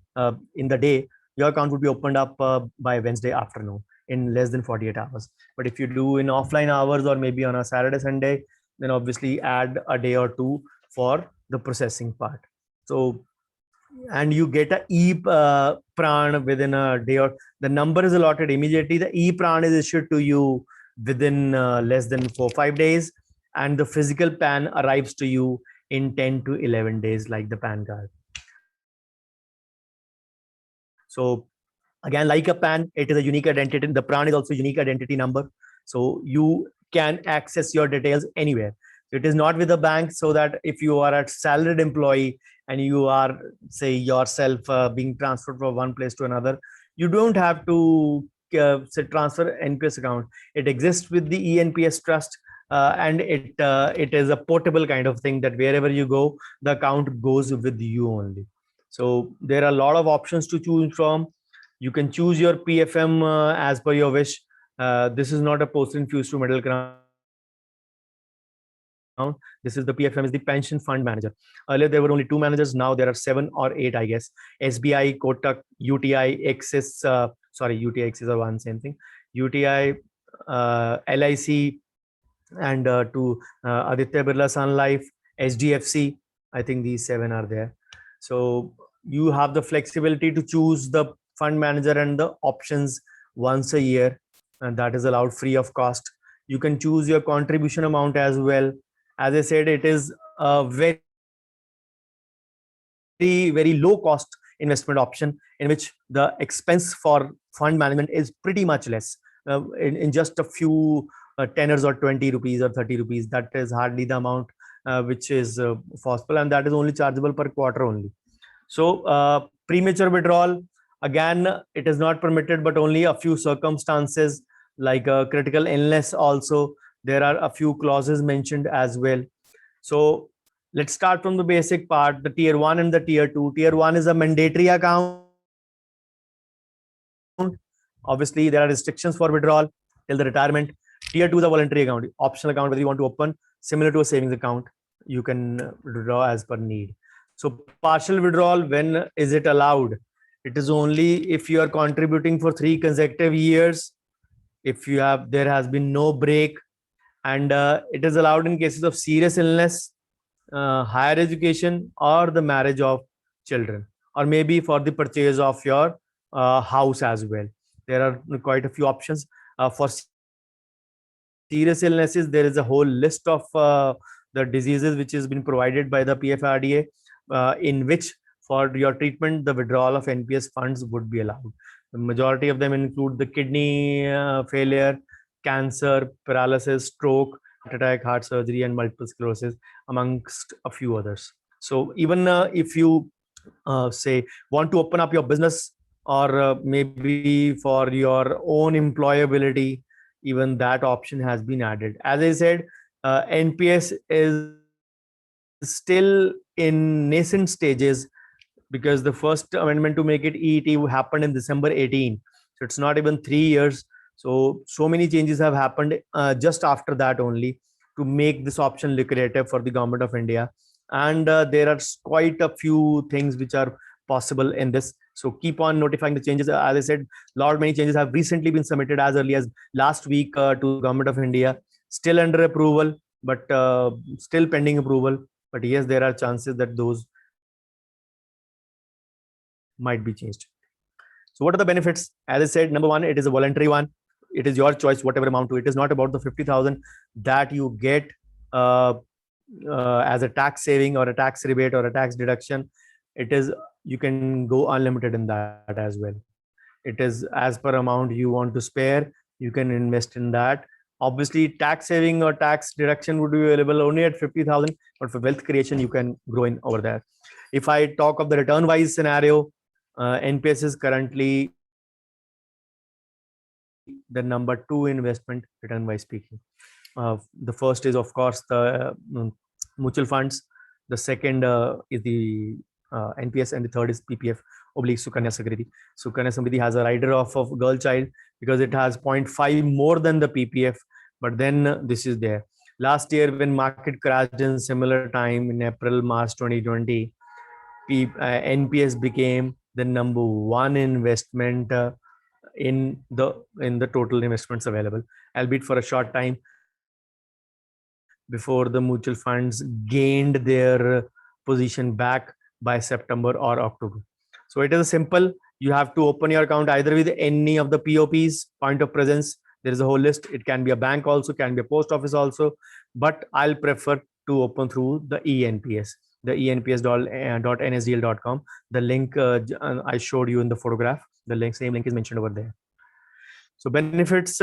in the day, your account would be opened up by Wednesday afternoon in less than 48 hours. But if you do in offline hours or maybe on a Saturday, Sunday, then obviously add a day or two for the processing part. So, and you get a e-pran within a day, or the number is allotted immediately. The e-pran is issued to you within less than 4-5 days, and the physical PAN arrives to you in 10 to 11 days, like the PAN card. So again, like a PAN, it is a unique identity. The PRAN is also unique identity number. So you can access your details anywhere. It is not with a bank, so that if you are a salaried employee and you are, say, yourself being transferred from one place to another, you don't have to say transfer NPS account. It exists with the ENPS trust, and it is a portable kind of thing that wherever you go, the account goes with you only. So there are a lot of options to choose from. You can choose your PFM as per your wish. This is not a post-infused to middle ground. This is the PFM, is the pension fund manager. Earlier there were only 2 managers. Now there are 7 or 8, I guess. SBI, Kotak, UTI, Axis. Sorry, UTI, Axis are one same thing. UTI, LIC, and to Aditya Birla Sun Life, HDFC. I think these 7 are there. So you have the flexibility to choose the fund manager and the options once a year, and that is allowed free of cost. You can choose your contribution amount as well. As I said, it is a very low cost investment option in which the expense for fund management is pretty much less, in just a few tenors or 20 rupees or 30 rupees. That is hardly the amount which is possible, and that is only chargeable per quarter only. So premature withdrawal, again, it is not permitted, but only a few circumstances like critical illness. Also, there are a few clauses mentioned as well. So let's start from the basic part, the tier 1 and the tier 2. Tier 1 is a mandatory account. Obviously, there are restrictions for withdrawal till the retirement. Tier 2 is a voluntary account, optional account, whether you want to open, similar to a savings account. You can withdraw as per need. So partial withdrawal, when is it allowed? It is only if you are contributing for 3 consecutive years, if there has been no break, and it is allowed in cases of serious illness, higher education, or the marriage of children, or maybe for the purchase of your house as well. There are quite a few options. For serious illnesses, there is a whole list of the diseases which has been provided by the PFRDA, in which for your treatment, the withdrawal of NPS funds would be allowed. The majority of them include the kidney failure, cancer, paralysis, stroke, heart attack, heart surgery, and multiple sclerosis, amongst a few others. So even if you say want to open up your business, or maybe for your own employability, even that option has been added. As I said, NPS is still in nascent stages, because the first amendment to make it EET happened in December 18. So it's not even 3 years. So many changes have happened just after that only, to make this option lucrative for the government of India. And there are quite a few things which are possible in this. So keep on notifying the changes. As I said, many changes have recently been submitted as early as last week to government of India, still under approval, but still pending approval. But yes, there are chances that those might be changed. So what are the benefits? As I said, number 1, it is a voluntary one. It is your choice, whatever amount to it. Is not about the 50,000 that you get as a tax saving or a tax rebate or a tax deduction. It is, you can go unlimited in that as well. It is as per amount you want to spare, you can invest in that. Obviously, tax saving or tax deduction would be available only at 50,000, but for wealth creation, you can grow in over there. If I talk of the return wise scenario, NPS is currently the number 2 investment return wise speaking. The first is, of course, the mutual funds. The second is the NPS, and the third is PPF oblique Sukanya Samriddhi. Sukanya Samriddhi has a rider of girl child because it has 0.5 more than the PPF, but then this is there. Last year, when market crashed in similar time in April, March 2020, NPS became the number 1 investment in the total investments available, albeit for a short time, before the mutual funds gained their position back by September or October. So it is simple. You have to open your account either with any of the POPs, point of presence. There is a whole list. It can be a bank also, can be a post office also, but I'll prefer to open through the ENPS, the enps.nsdl.com. The link I showed you in the photograph, the same link is mentioned over there. So benefits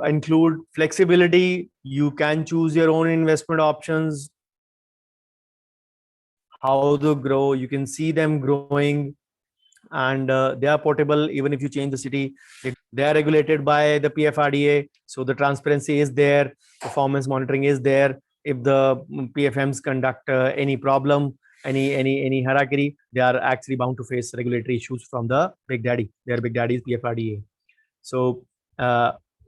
include flexibility. You can choose your own investment options, how to grow. You can see them growing and they are portable. Even if you change the city, they are regulated by the PFRDA, so the transparency is there, performance monitoring is there. If the PFMs conduct any problem, any hierarchy, they are actually bound to face regulatory issues from the big daddy. Their big daddy is PFRDA. So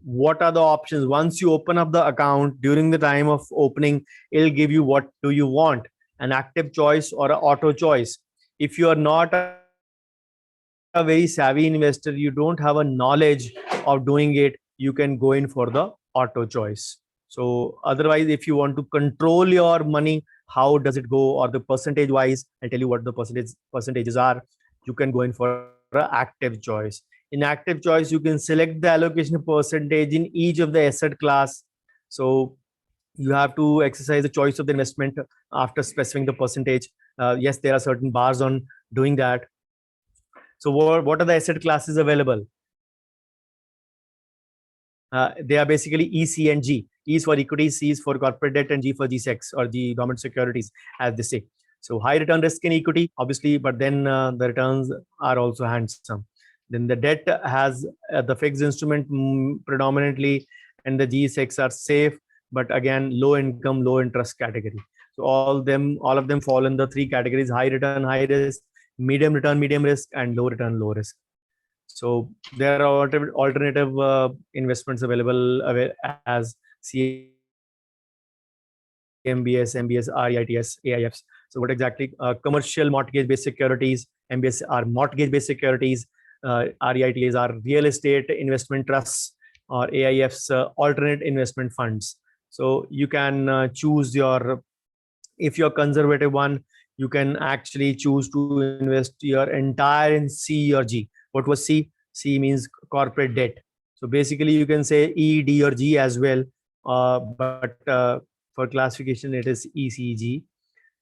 what are the options? Once you open up the account, during the time of opening, it'll give you what do you want, an active choice or an auto choice. If you are not a very savvy investor, you don't have a knowledge of doing it, you can go in for the auto choice. So otherwise, if you want to control your money, how does it go, or the percentage wise, I'll tell you what the percentages are. You can go in for an active choice. In active choice, you can select the allocation percentage in each of the asset class. So you have to exercise the choice of the investment after specifying the percentage. Yes, there are certain bars on doing that. So what are the asset classes available? They are basically E, C, and G. E is for equity, C is for corporate debt, and G for G-Secs, or the government securities, as they say. So high return risk in equity, obviously, but then the returns are also handsome. Then the debt has the fixed instrument predominantly, and the G-Secs are safe, but again, low income, low interest category. So all of them fall in the three categories: high return, high risk; medium return, medium risk; and low return, low risk. So there are alternative investments available as CMBS, MBS, REITs, AIFs. So what exactly? Commercial mortgage-based securities. MBS are mortgage-based securities. REITs are real estate investment trusts, or AIFs, alternate investment funds. So you can choose your, if you're conservative one, you can actually choose to invest your entire in C or G. What was C? C means corporate debt. So basically you can say E, D, or G as well. But for classification, it is ECG.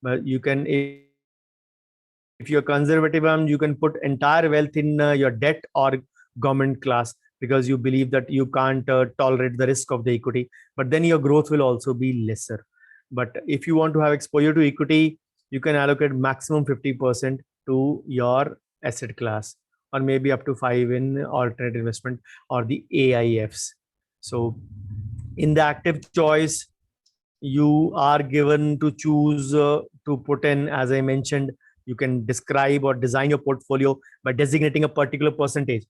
But you can, if you're conservative one, you can put entire wealth in your debt or government class, because you believe that you can't tolerate the risk of the equity. But then your growth will also be lesser. But if you want to have exposure to equity, you can allocate maximum 50% to your asset class, or maybe up to 5 in alternate investment or the AIFs. So in the active choice, you are given to choose to put in, as I mentioned, you can describe or design your portfolio by designating a particular percentage.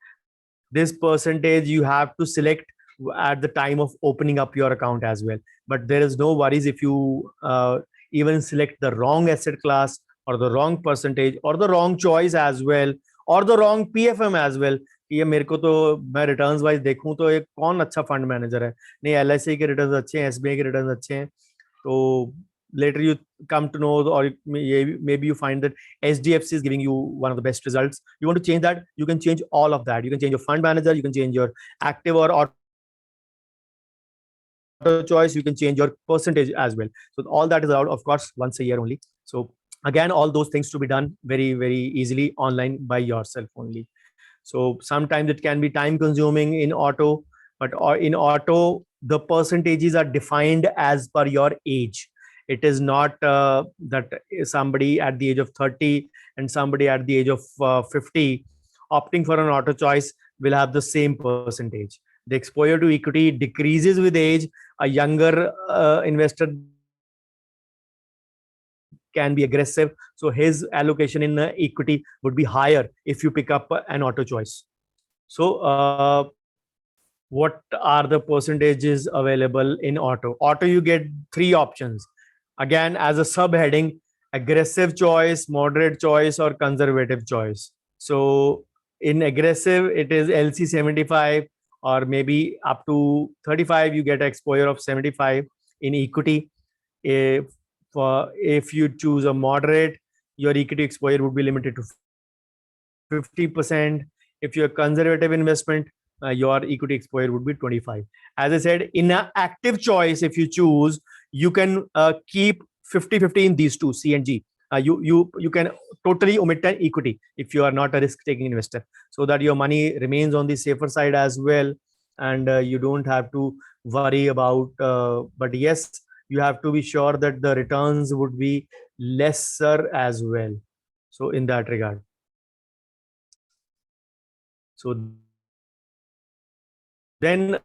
This percentage you have to select at the time of opening up your account as well. But there is no worries if you even select the wrong asset class, or the wrong percentage, or the wrong choice as well, or the wrong PFM as well. ये मेरे को तो, मैं returns wise देखूं तो एक कौन अच्छा फंड मैनेजर है, नहीं LIC के रिटर्न्स अच्छे हैं, SBI के रिटर्न्स अच्छे हैं. तो later you come to know, or maybe you find that SDFC is giving you one of the best results. You want to change that, you can change all of that. You can change your fund manager, you can change your active or auto choice, you can change your percentage as well. So all that is allowed, of course, once a year only. So again, all those things to be done very, very easily online by yourself only. So sometimes it can be time consuming in auto, but in auto, the percentages are defined as per your age. It is not that somebody at the age of 30 and somebody at the age of 50 opting for an auto choice will have the same percentage. The exposure to equity decreases with age. A younger investor can be aggressive, so his allocation in equity would be higher if you pick up an auto choice. So what are the percentages available in auto? You get three options, again as a subheading: aggressive choice, moderate choice, or conservative choice. So in aggressive, it is LC 75, or maybe up to 35 you get exposure of 75. In equity, if you choose a moderate, your equity exposure would be limited to 50%. If you're conservative investment, your equity exposure would be 25. As I said, in an active choice, if you choose, you can keep 50-50 in these two, C and G. You can totally omit an equity if you are not a risk taking investor, so that your money remains on the safer side as well, and you don't have to worry about, but yes, you have to be sure that the returns would be lesser as well. So in that regard. So then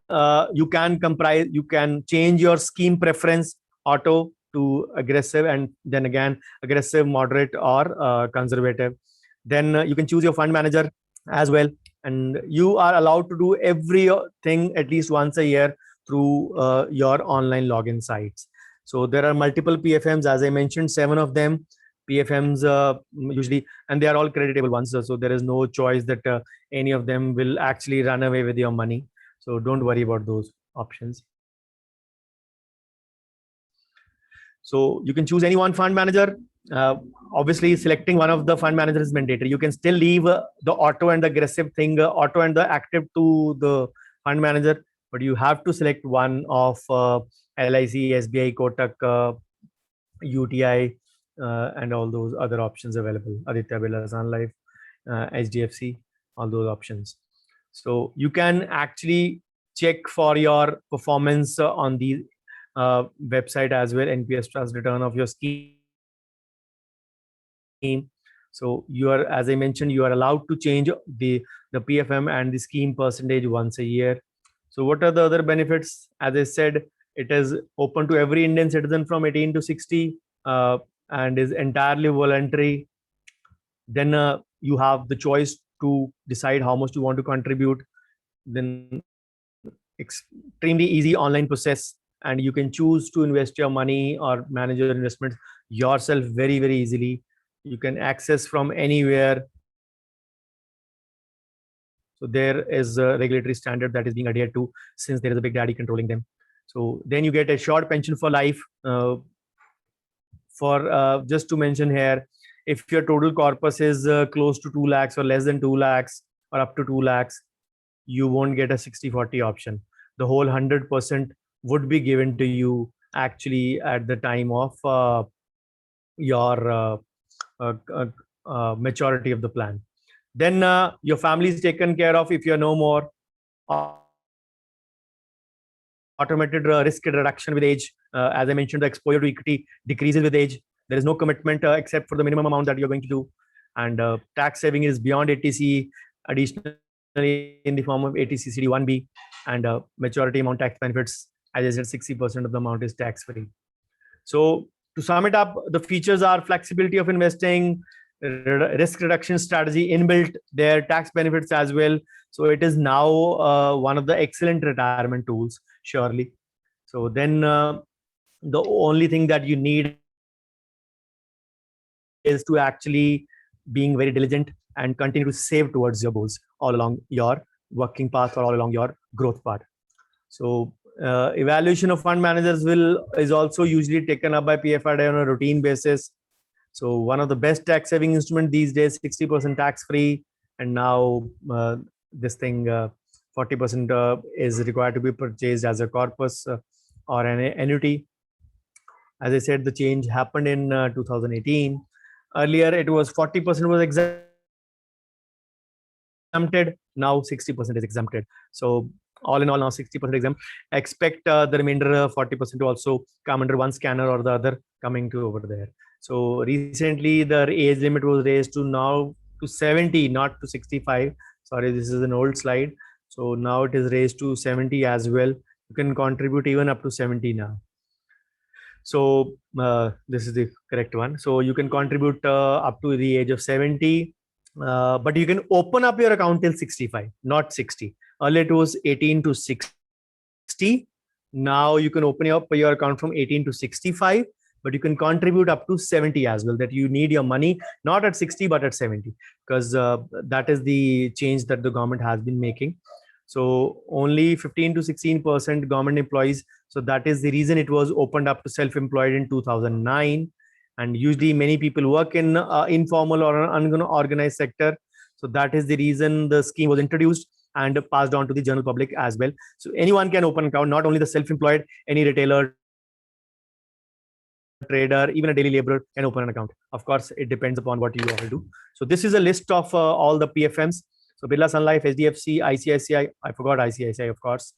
you can change your scheme preference auto to aggressive, and then again aggressive, moderate, or conservative. Then you can choose your fund manager as well, and you are allowed to do everything at least once a year through your online login sites. So there are multiple PFMs, as I mentioned, 7 of them. PFMs usually, and they are all creditable ones. So there is no choice that any of them will actually run away with your money. So don't worry about those options. So you can choose any one fund manager. Obviously, selecting one of the fund managers is mandatory. You can still leave the auto and the aggressive thing, auto and the active to the fund manager, but you have to select one of LIC, SBI, Kotak, UTI, and all those other options available. Aditya Birla Sun Life, HDFC, all those options. So you can actually check for your performance on the website as well, NPS Trust return of your scheme. So you are, as I mentioned, you are allowed to change the PFM and the scheme percentage once a year. So what are the other benefits? As I said, it is open to every Indian citizen from 18 to 60 and is entirely voluntary. Then you have the choice to decide how much you want to contribute. Then extremely easy online process, and you can choose to invest your money or manage your investments yourself very, very easily. You can access from anywhere. So there is a regulatory standard that is being adhered to, since there is a big daddy controlling them. So then you get a short pension for life. For just to mention here, if your total corpus is close to 2 lakhs or less than 2 lakhs or up to 2 lakhs, you won't get a 60-40 option. The whole 100% would be given to you actually at the time of your maturity of the plan. Then your family is taken care of if you're no more. Automated risk reduction with age. As I mentioned, the exposure to equity decreases with age. There is no commitment except for the minimum amount that you're going to do. And tax saving is beyond 80C, additionally in the form of 80C CD1B, and maturity amount tax benefits. As I said, 60% of the amount is tax free. So to sum it up, the features are flexibility of investing, risk reduction strategy inbuilt, their tax benefits as well. So it is now one of the excellent retirement tools, surely. So then the only thing that you need is to actually being very diligent and continue to save towards your goals all along your working path or all along your growth path. So evaluation of fund managers is also usually taken up by PFRDA on a routine basis. So one of the best tax saving instrument these days, 60% tax free, and now this thing 40% is required to be purchased as a corpus or an annuity. As I said, the change happened in 2018. Earlier, it was 40% was exempted. Now 60% is exempted. So all in all, now 60% exempt. Expect the remainder 40% to also come under one scanner or the other coming to over there. So recently, the age limit was raised to now to 70, not to 65. Sorry, this is an old slide. So now it is raised to 70 as well. You can contribute even up to 70 now. So this is the correct one. So you can contribute up to the age of 70, but you can open up your account till 65, not 60. Earlier it was 18 to 60. Now you can open up your account from 18 to 65, but you can contribute up to 70 as well. That you need your money not at 60 but at 70, because that is the change that the government has been making. So only 15 to 16% government employees. So that is the reason it was opened up to self-employed in 2009. And usually many people work in informal or unorganized sector. So that is the reason the scheme was introduced and passed on to the general public as well. So anyone can open an account, not only the self-employed, any retailer, trader, even a daily laborer can open an account. Of course, it depends upon what you want to do. So this is a list of all the PFMs. So Birla Sun Life, HDFC, ICICI, I forgot ICICI, of course.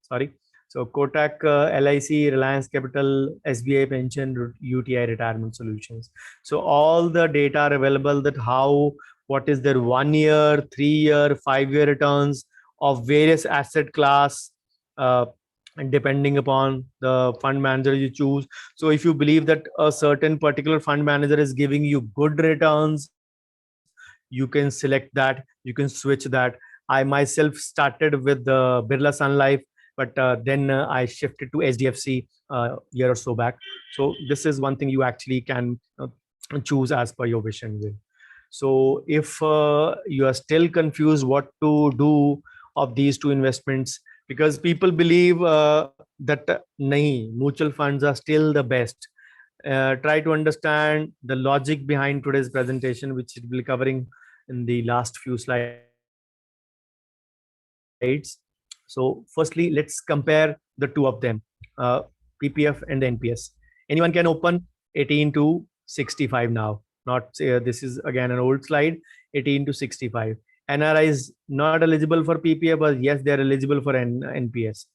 Sorry. So Kotak, LIC, Reliance Capital, SBI Pension, UTI Retirement Solutions. So all the data are available that how what is their 1 year, 3 year, 5 year returns of various asset class, and depending upon the fund manager you choose. So if you believe that a certain particular fund manager is giving you good returns, you can select that, you can switch that. I myself started with the Birla Sun Life, but then I shifted to HDFC year or so back. So this is one thing you actually can choose as per your wish and will. So if you are still confused what to do of these two investments, because people believe that nahi, mutual funds are still the best. Try to understand the logic behind today's presentation, which we'll be covering in the last few slides. So firstly, let's compare the two of them, PPF and the NPS. Anyone can open 18 to 65 now. Not this is again an old slide. 18 to 65. NRI is not eligible for PPF, but yes, they are eligible for NPS.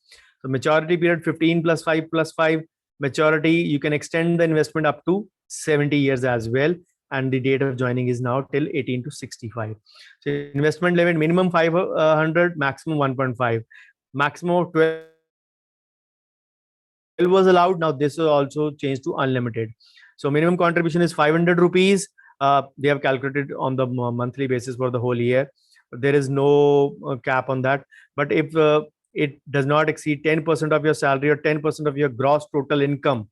So maturity period 15 plus 5 plus 5. Maturity, you can extend the investment up to 70 years as well. And the date of joining is now till 18 to 65. So investment limit minimum 500, maximum 1.5. Maximum of 12 was allowed. Now this will also change to unlimited. So minimum contribution is 500 rupees. They have calculated on the monthly basis for the whole year. There is no cap on that. But if it does not exceed 10% of your salary or 10% of your gross total income,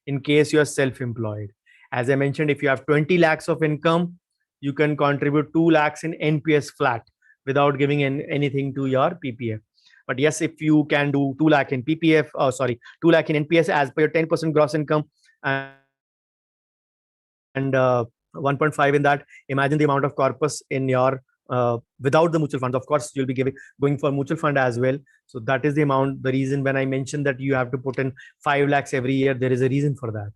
in case you are self-employed. As I mentioned, if you have 20 lakhs of income, you can contribute 2 lakhs in NPS flat without giving anything to your PPF. But yes, if you can do 2 lakh in PPF, 2 lakh in NPS as per your 10% gross income, and 1.5 in that, imagine the amount of corpus in your without the mutual funds. Of course, you'll be going for mutual fund as well. So that is the amount. The reason when I mentioned that you have to put in 5 lakhs every year, there is a reason for that.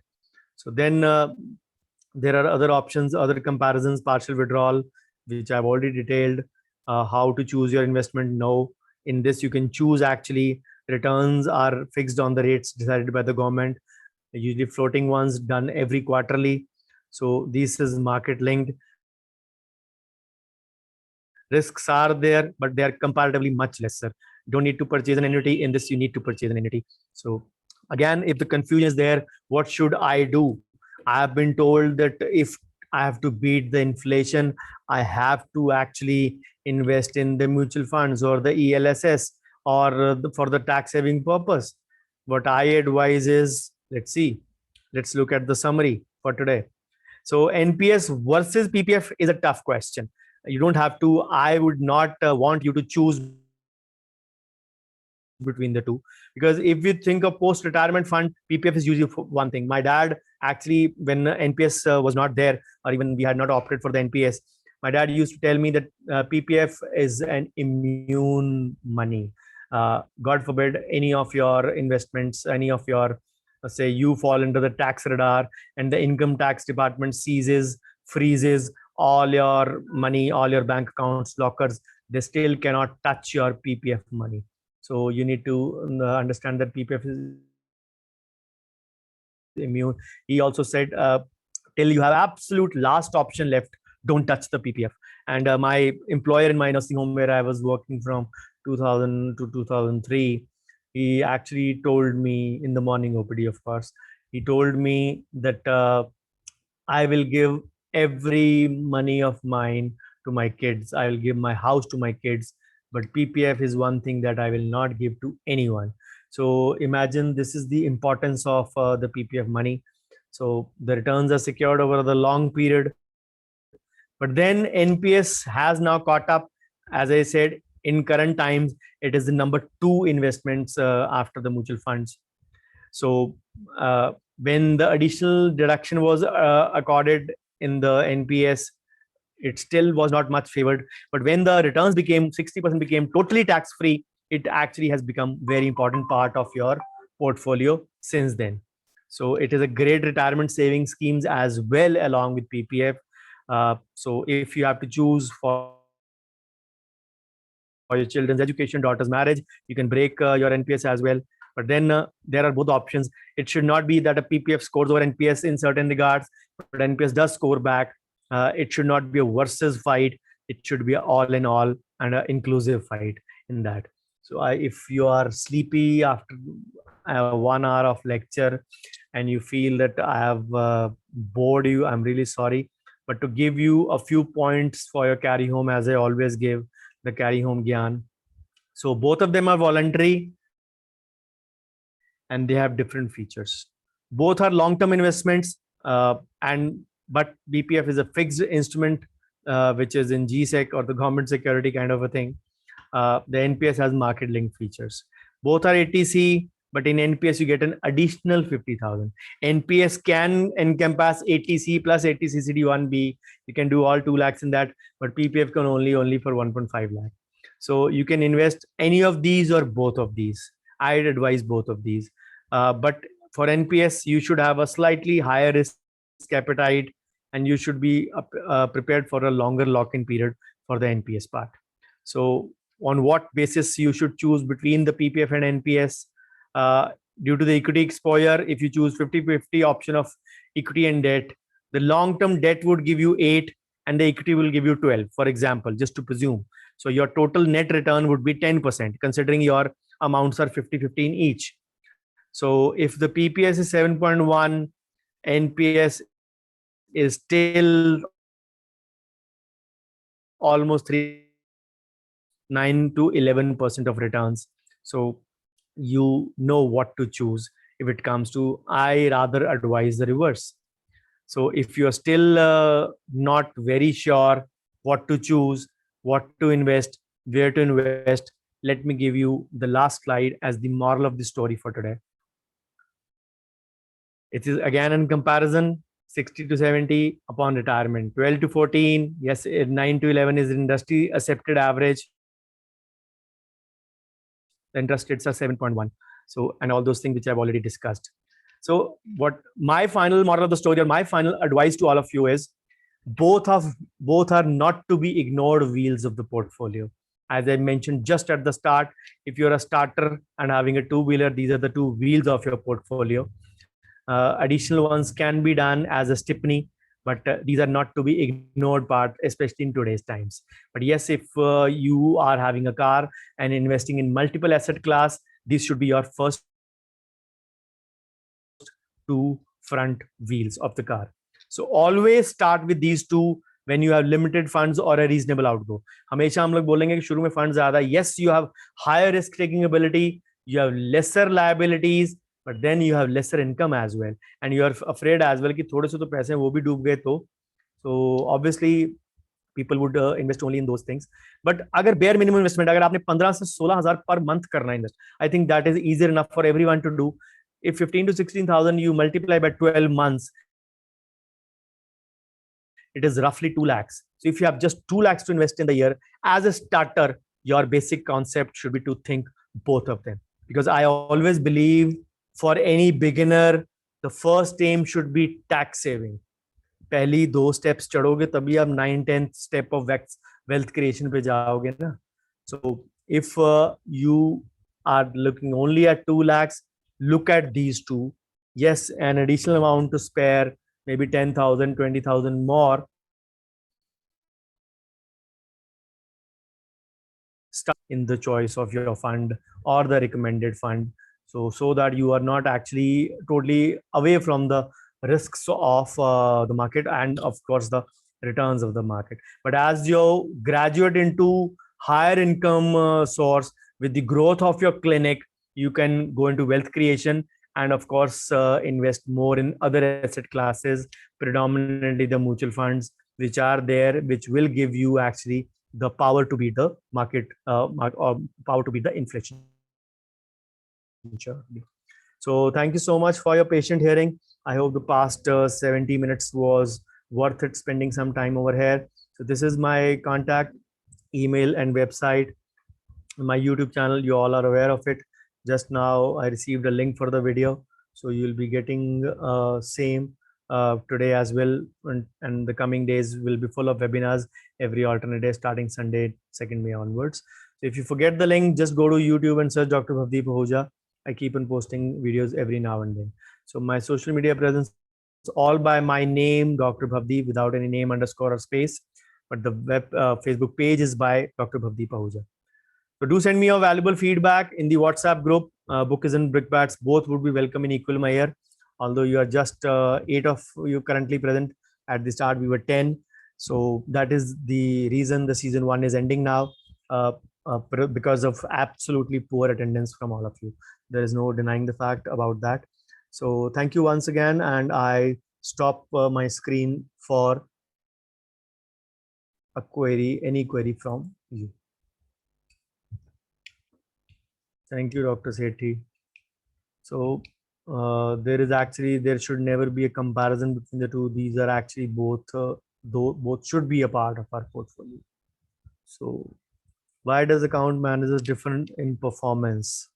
So then there are other options, other comparisons, partial withdrawal, which I've already detailed. How to choose your investment? No. In this, you can choose actually returns are fixed on the rates decided by the government, usually floating ones done every quarterly. So this is market linked. Risks are there, but they are comparatively much lesser. Don't need to purchase an annuity. In this, you need to purchase an annuity. So again, if the confusion is there, what should I do? I have been told that if I have to beat the inflation, I have to actually invest in the mutual funds or the ELSS or for the tax saving purpose. What I advise is, let's look at the summary for today. So NPS versus PPF is a tough question. You don't have to, I would not want you to choose between the two, because if you think of post-retirement fund, PPF is usually for one thing. My dad actually, when NPS was not there, or even we had not opted for the NPS, my dad used to tell me that PPF is an immune money. God forbid any of your investments, any of your, say you fall under the tax radar and the income tax department seizes, freezes all your money, all your bank accounts, lockers, they still cannot touch your PPF money. So you need to understand that PPF is immune. He also said, till you have absolute last option left, don't touch the PPF. And my employer in my nursing home where I was working from 2000 to 2003, he actually told me in the morning OPD, of course, he told me that I will give every money of mine to my kids. I will give my house to my kids. But PPF is one thing that I will not give to anyone. So imagine this is the importance of the PPF money. So the returns are secured over the long period. But then NPS has now caught up. As I said, in current times, it is the number two investments after the mutual funds. So when the additional deduction was accorded in the NPS, it still was not much favored. But when the returns became 60% became totally tax free, it actually has become very important part of your portfolio since then. So it is a great retirement saving schemes as well along with PPF. So if you have to choose for your children's education, daughter's marriage, you can break your NPS as well. But then there are both options. It should not be that a PPF scores over NPS in certain regards, but NPS does score back. It should not be a versus fight. It should be a all in all and an inclusive fight in that. So if you are sleepy after 1 hour of lecture and you feel that I have bored you, I'm really sorry. But to give you a few points for your carry home, as I always give the carry home gyan. So both of them are voluntary and they have different features. Both are long-term investments, and but BPF is a fixed instrument, which is in GSEC or the government security kind of a thing. The NPS has market-linked features. Both are ATC, but in NPS you get an additional 50,000. NPS can encompass ATC plus ATC CD1B. You can do all 2 lakhs in that, but PPF can only for 1.5 lakh. So you can invest any of these or both of these. I'd advise both of these. But for NPS, you should have a slightly higher risk appetite and you should be prepared for a longer lock-in period for the NPS part. So on what basis you should choose between the PPF and NPS? Due to the equity exposure, if you choose 50-50 option of equity and debt, the long-term debt would give you 8 and the equity will give you 12, for example, just to presume. So your total net return would be 10%, considering your amounts are 50-50 in each. So if the PPS is 7.1, NPS is still almost 9 to 11% of returns. So you know what to choose. If it comes to, I rather advise the reverse. So if you're still not very sure what to choose, what to invest, where to invest, let me give you the last slide as the moral of the story for today. It is again in comparison, 60 to 70 upon retirement, 12 to 14. Yes, 9 to 11 is industry accepted average. The interest rates are 7.1. So, and all those things which I've already discussed. So what my final moral of the story or my final advice to all of you is both are not to be ignored wheels of the portfolio. As I mentioned just at the start, if you're a starter and having a two-wheeler, these are the two wheels of your portfolio. Additional ones can be done as a stipney, but these are not to be ignored part, especially in today's times. But yes, if you are having a car and investing in multiple asset class, this should be your first two front wheels of the car. So always start with these two when you have limited funds or a reasonable outgo. हमेशा हम लोग बोलेंगे कि शुरू में fund ज्यादा, yes, you have higher risk taking ability, you have lesser liabilities, but then you have lesser income as well, and you are afraid as well कि थोड़े से तो पैसे हैं वो भी डूब गए तो. So obviously people would invest only in those things. But अगर bare minimum investment अगर आपने 15 से 16,000 per month करना है invest, I think that is easier enough for everyone to do. If 15 to 16,000 you multiply by 12 months, it is roughly 2 lakhs. So if you have just 2 lakhs to invest in the year, as a starter, your basic concept should be to think both of them. Because I always believe for any beginner, the first aim should be tax saving. पहली 2 steps चढ़ोगे तभी आप 9-10th step of wealth creation पे जाओगे ना. So if you are looking only at 2 lakhs, look at these two. Yes, an additional amount to spare, maybe 10,000, 20,000 more. Start in the choice of your fund or the recommended fund. So that you are not actually totally away from the risks of the market and of course the returns of the market. But as you graduate into higher income source with the growth of your clinic, you can go into wealth creation and of course invest more in other asset classes, predominantly the mutual funds, which are there, which will give you actually the power to beat the market or power to beat the inflation. So thank you so much for your patient hearing. I hope the past 70 minutes was worth it spending some time over here. So this is my contact email and website, my YouTube channel. You all are aware of it. Just now I received a link for the video, so you'll be getting same today as well, and the coming days will be full of webinars every alternate day starting Sunday 2nd May onwards. So if you forget the link, just go to YouTube and search Dr. Bhavdeep Ahuja. I keep on posting videos every now and then. So my social media presence all by my name, Dr. Bhavdeep, without any name, underscore, or space. But the web Facebook page is by Dr. Bhavdeep Ahuja. So do send me your valuable feedback in the WhatsApp group. Book is in Brickbats. Both would be welcome in equal measure. Although you are just 8 of you currently present. At the start, we were 10. So that is the reason the season 1 is ending now, because of absolutely poor attendance from all of you. There is no denying the fact about that. So thank you once again. And I stop my screen for a query, any query from you. Thank you, Dr. Sethi. So there should never be a comparison between the two. These are actually both should be a part of our portfolio. So why does account managers different in performance?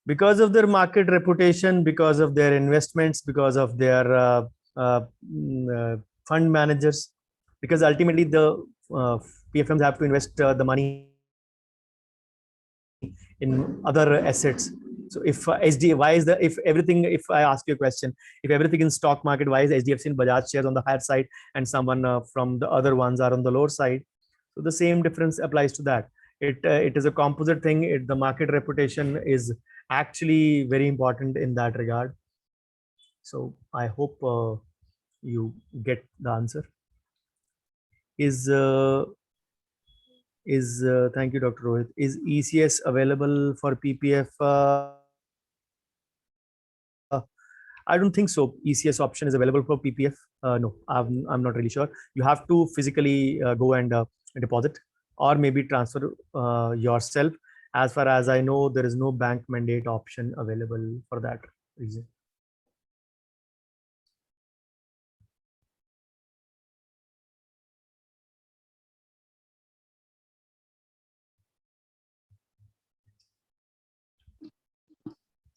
Because of their market reputation, because of their investments, because of their fund managers, because ultimately the PFMs have to invest the money in other assets. So if why is the, if everything, if I ask you a question, if everything in stock market, why is HDFC and Bajaj shares on the higher side and someone from the other ones are on the lower side? So the same difference applies to that. It is a composite thing. The market reputation is actually very important in that regard. So I hope you get the answer. Thank you, Dr. Rohit. Is ECS available for PPF? I don't think so. ECS option is available for PPF. No, I'm not really sure. You have to physically go and deposit, or maybe transfer yourself. As far as I know, there is no bank mandate option available for that reason.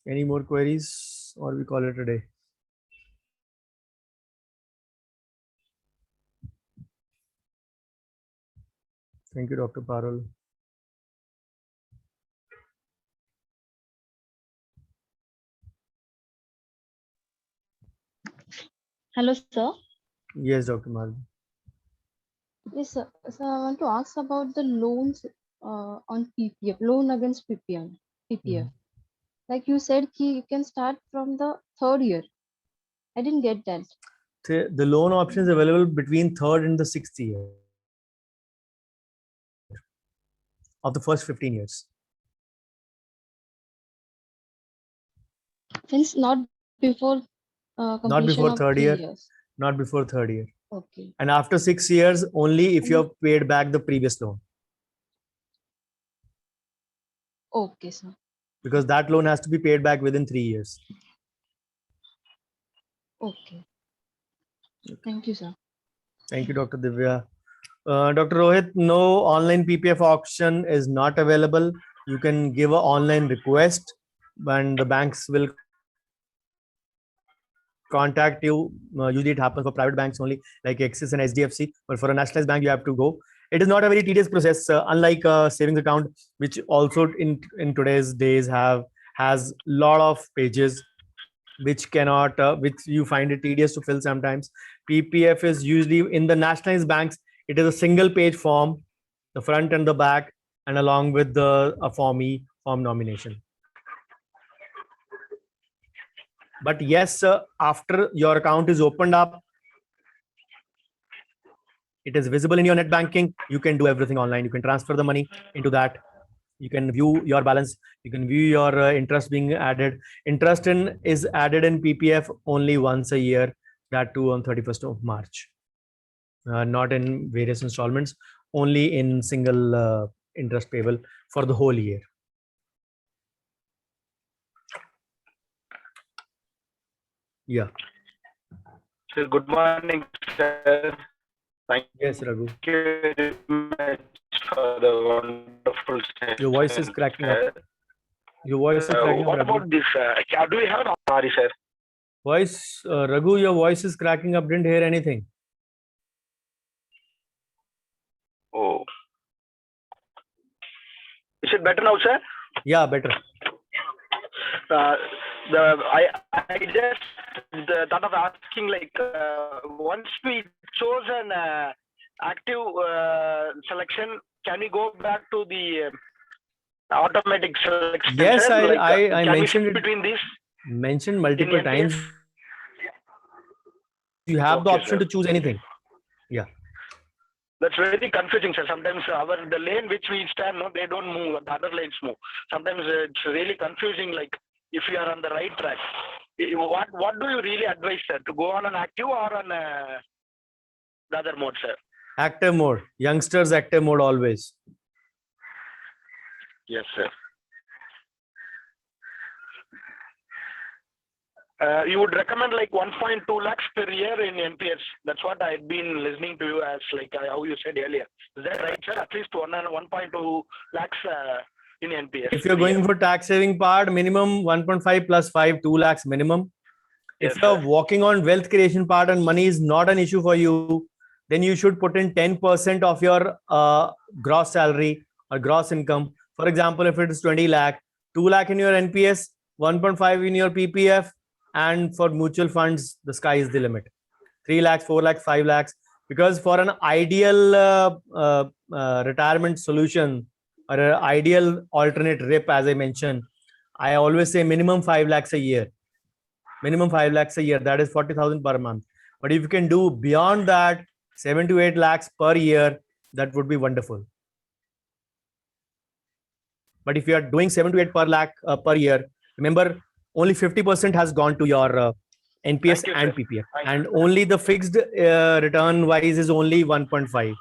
Any more queries, or we call it a day? Thank you, Dr. Parul. Hello, sir. Yes, Dr. Malvi. Yes, sir. So I want to ask about the loans on PPF, loan against PPF. Like you said, you can start from the 3rd year. I didn't get that. The loan option is available between 3rd and the 6th year of the first 15 years. Since not before completion Not before of 3rd 3 year. years. Not before 3rd year. Okay. And after 6 years, only if you have paid back the previous loan. Okay, sir. Because that loan has to be paid back within 3 years. Okay. Thank you, sir. Thank you, Dr. Divya. Dr. Rohit, no online PPF auction is not available. You can give an online request and the banks will contact you. Usually it happens for private banks only, like Axis and HDFC, but for a nationalized bank, you have to go. It is not a very tedious process, unlike a savings account, which also in today's days has lot of pages, which cannot, which you find it tedious to fill sometimes. PPF is usually in the nationalized banks. It is a single page form, the front and the back, and along with the form nomination. But yes, after your account is opened up, it is visible in your net banking. You can do everything online. You can transfer the money into that. You can view your balance. You can view your interest being added. Interest is added in PPF only once a year, that too on 31st of March. Not in various installments, only in single interest payable for the whole year. Yeah. Sir, good morning, sir. Thank Yes, Raghu. you very much for the wonderful session. Your voice is cracking up. Your voice is cracking up. What Raghu. about this? Do we have an sorry, sir? Voice, Raghu, your voice is cracking up. Didn't hear anything. Oh. Is it better now, sir? Yeah, better. I just thought of asking, like, once we chose an active selection, can we go back to the automatic selection? Yes, sir? Like, I can we mentioned switch it, between these mentioned in multiple NPS? times. You have the Okay, option sir. to choose anything. Yeah. That's very confusing, sir. Sometimes the lane which we stand, no, they don't move. The other lanes move. Sometimes it's really confusing. Like, if you are on the right track, what do you really advise, sir? To go on an active or on the other mode, sir? Active mode. Youngsters active mode always. Yes, sir. You would recommend like 1.2 lakhs per year in NPS. That's what I've been listening to you as, like how you said earlier. Is that right, sir? At least 1.2 lakhs in NPS. If you're per year. going for tax saving part, minimum 1.5 plus 5, 2 lakhs minimum. Yes, If you're sir. working on wealth creation part and money is not an issue for you, then you should put in 10% of your gross salary or gross income. For example, if it is 20 lakh, 2 lakh in your NPS, 1.5 in your PPF, and for mutual funds, the sky is the limit. 3 lakhs, 4 lakhs, 5 lakhs. Because for an ideal retirement solution or an ideal alternate RIP, as I mentioned, I always say minimum 5 lakhs a year. Minimum 5 lakhs a year, that is 40,000 per month. But if you can do beyond that, 7 to 8 lakhs per year, that would be wonderful. But if you are doing 7 to 8 per lakh per year, remember only 50% has gone to your NPS Thank you, and sir. PPF, Thank and only the fixed return wise is only 1.5,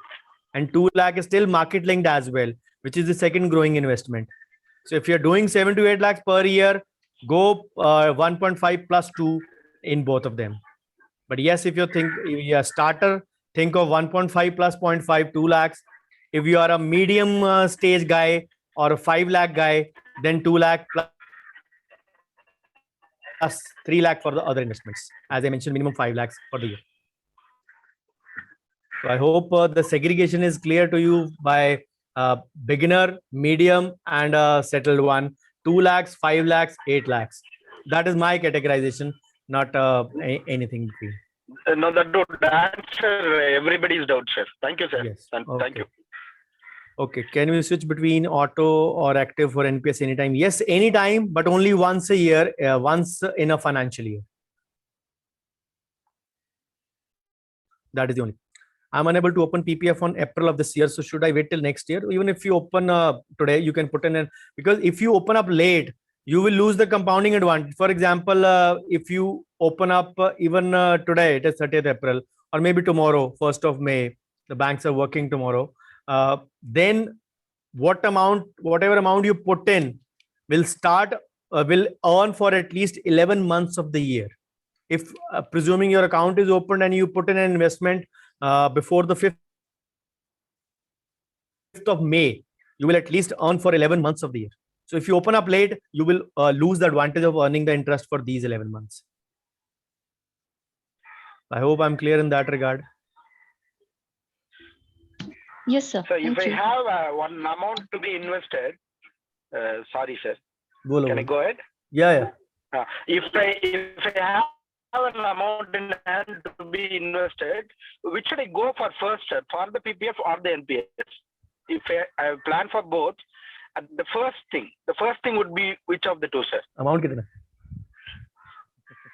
and 2 lakh is still market linked as well, which is the second growing investment. So if you're doing 7 to 8 lakhs per year, go 1.5 plus 2 in both of them. But yes, if you think you're a starter, think of 1.5 plus 0.5, 2 lakhs. If you are a medium stage guy or a 5 lakh guy, then 2 lakh plus 3 lakh for the other investments. As I mentioned, minimum 5 lakhs for the year. So I hope the segregation is clear to you by beginner, medium, and settled one. 2 lakhs, 5 lakhs, 8 lakhs. That is my categorization, not anything between. No, that would answer everybody's doubt, sir. Thank you, sir. Yes. Thank Okay. you. Okay. Can we switch between auto or active for NPS anytime? Yes, anytime, but only once a year, once in a financial year. That is the only. I'm unable to open PPF on April of this year. So should I wait till next year? Even if you open today, you can put in because if you open up late, you will lose the compounding advantage. For example, if you open up even today, it is 30th April, or maybe tomorrow, 1st of May, the banks are working tomorrow. Then whatever amount you put in will will earn for at least 11 months of the year. If presuming your account is opened and you put in an investment before the 5th of May, you will at least earn for 11 months of the year. So if you open up late, you will lose the advantage of earning the interest for these 11 months. I hope I'm clear in that regard. Yes, sir. So if Thank I you. have one amount to be invested, sorry, sir. Bolo, Can I bolo. go ahead? Yeah. If I have an amount in hand to be invested, which should I go for first, sir? For the PPF or the NPS? If I plan for both, the first thing would be which of the two, sir? Amount kitna?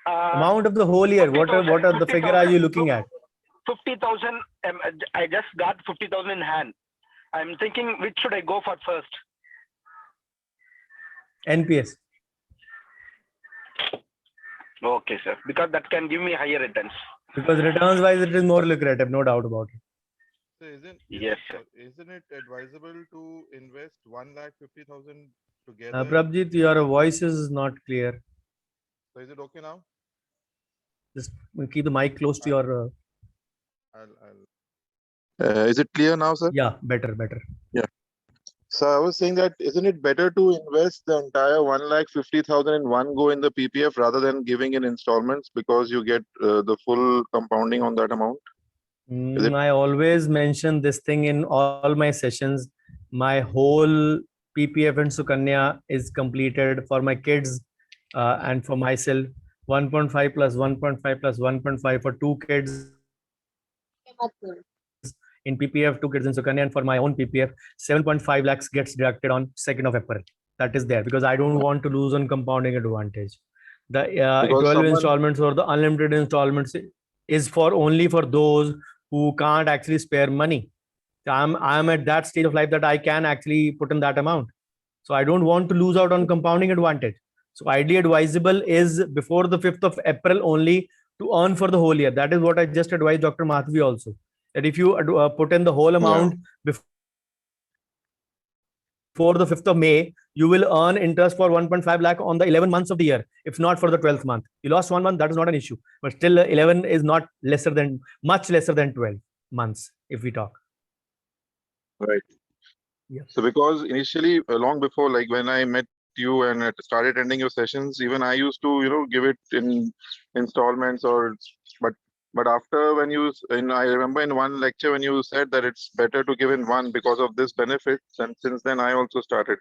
Amount of the whole year. What are the figure are you looking at? 50,000. I just got 50,000 in hand. I'm thinking which should I go for first? NPS. Okay, sir. Because that can give me higher returns. Because returns wise, it is more lucrative, no doubt about it. So Yes, sir. isn't it advisable to invest 1,50,000 together? Prabjit, your voice is not clear. So is it okay now? Just keep the mic close to your. Is it clear now, sir? Yeah, better. So I was saying that isn't it better to invest the entire 1,50,000 in one go in the PPF rather than giving in installments because you get the full compounding on that amount? I always mention this thing in all my sessions. My whole PPF and Sukanya is completed for my kids. And for myself, 1.5 plus 1.5 plus 1.5 for 2 kids in PPF, 2 kids in Sukanya, and for my own PPF, 7.5 lakhs gets deducted on 2nd of April. That is there because I don't want to lose on compounding advantage. The Because 12 someone- installments or the unlimited installments is for only for those who can't actually spare money. I'm at that stage of life that I can actually put in that amount. So I don't want to lose out on compounding advantage. So ideally advisable is before the 5th of April only to earn for the whole year. That is what I just advised Dr. Mahathvi also. That if you put in the whole amount before the 5th of May, you will earn interest for 1.5 lakh on the 11 months of the year, if not for the 12th month. You lost 1 month, that is not an issue. But still 11 is not much lesser than 12 months if we talk. Right. Yeah. So because initially, long before, like when I met you and I started attending your sessions, even I used to, give it in installments but after when I remember in one lecture when you said that it's better to give in one because of this benefit, and since then I also started.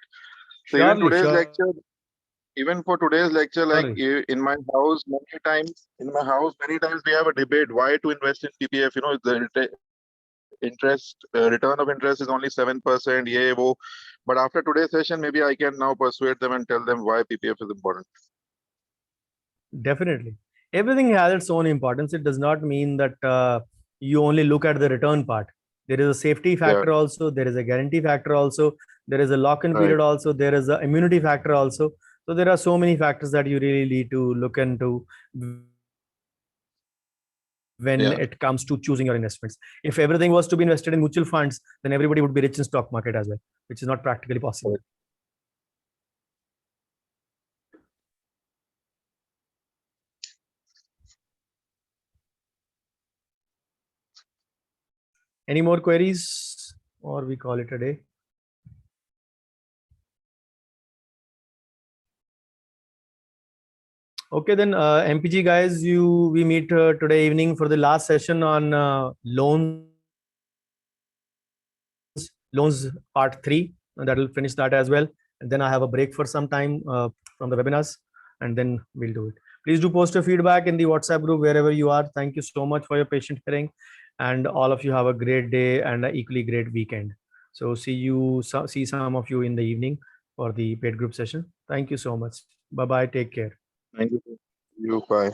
So even Surely, today's sure. lecture, even for today's lecture, like Sorry. in my house, many times we have a debate why to invest in PPF. The interest return of interest is only 7%. Yeah, but after today's session, maybe I can now persuade them and tell them why PPF is important. Definitely. Everything has its own importance. It does not mean that you only look at the return part. There is a safety factor also. There is a guarantee factor also. There is a lock-in period also. There is a immunity factor also. So there are so many factors that you really need to look into when it comes to choosing your investments. If everything was to be invested in mutual funds, then everybody would be rich in stock market as well, which is not practically possible. Any more queries, or we call it a day? Okay, then MPG guys, we meet today evening for the last session on loans part 3. That will finish that as well. And then I have a break for some time from the webinars, and then we'll do it. Please do post your feedback in the WhatsApp group wherever you are. Thank you so much for your patient hearing, and all of you have a great day and an equally great weekend. So see some of you in the evening for the paid group session. Thank you so much. Bye bye. Take care. Thank you. Bye.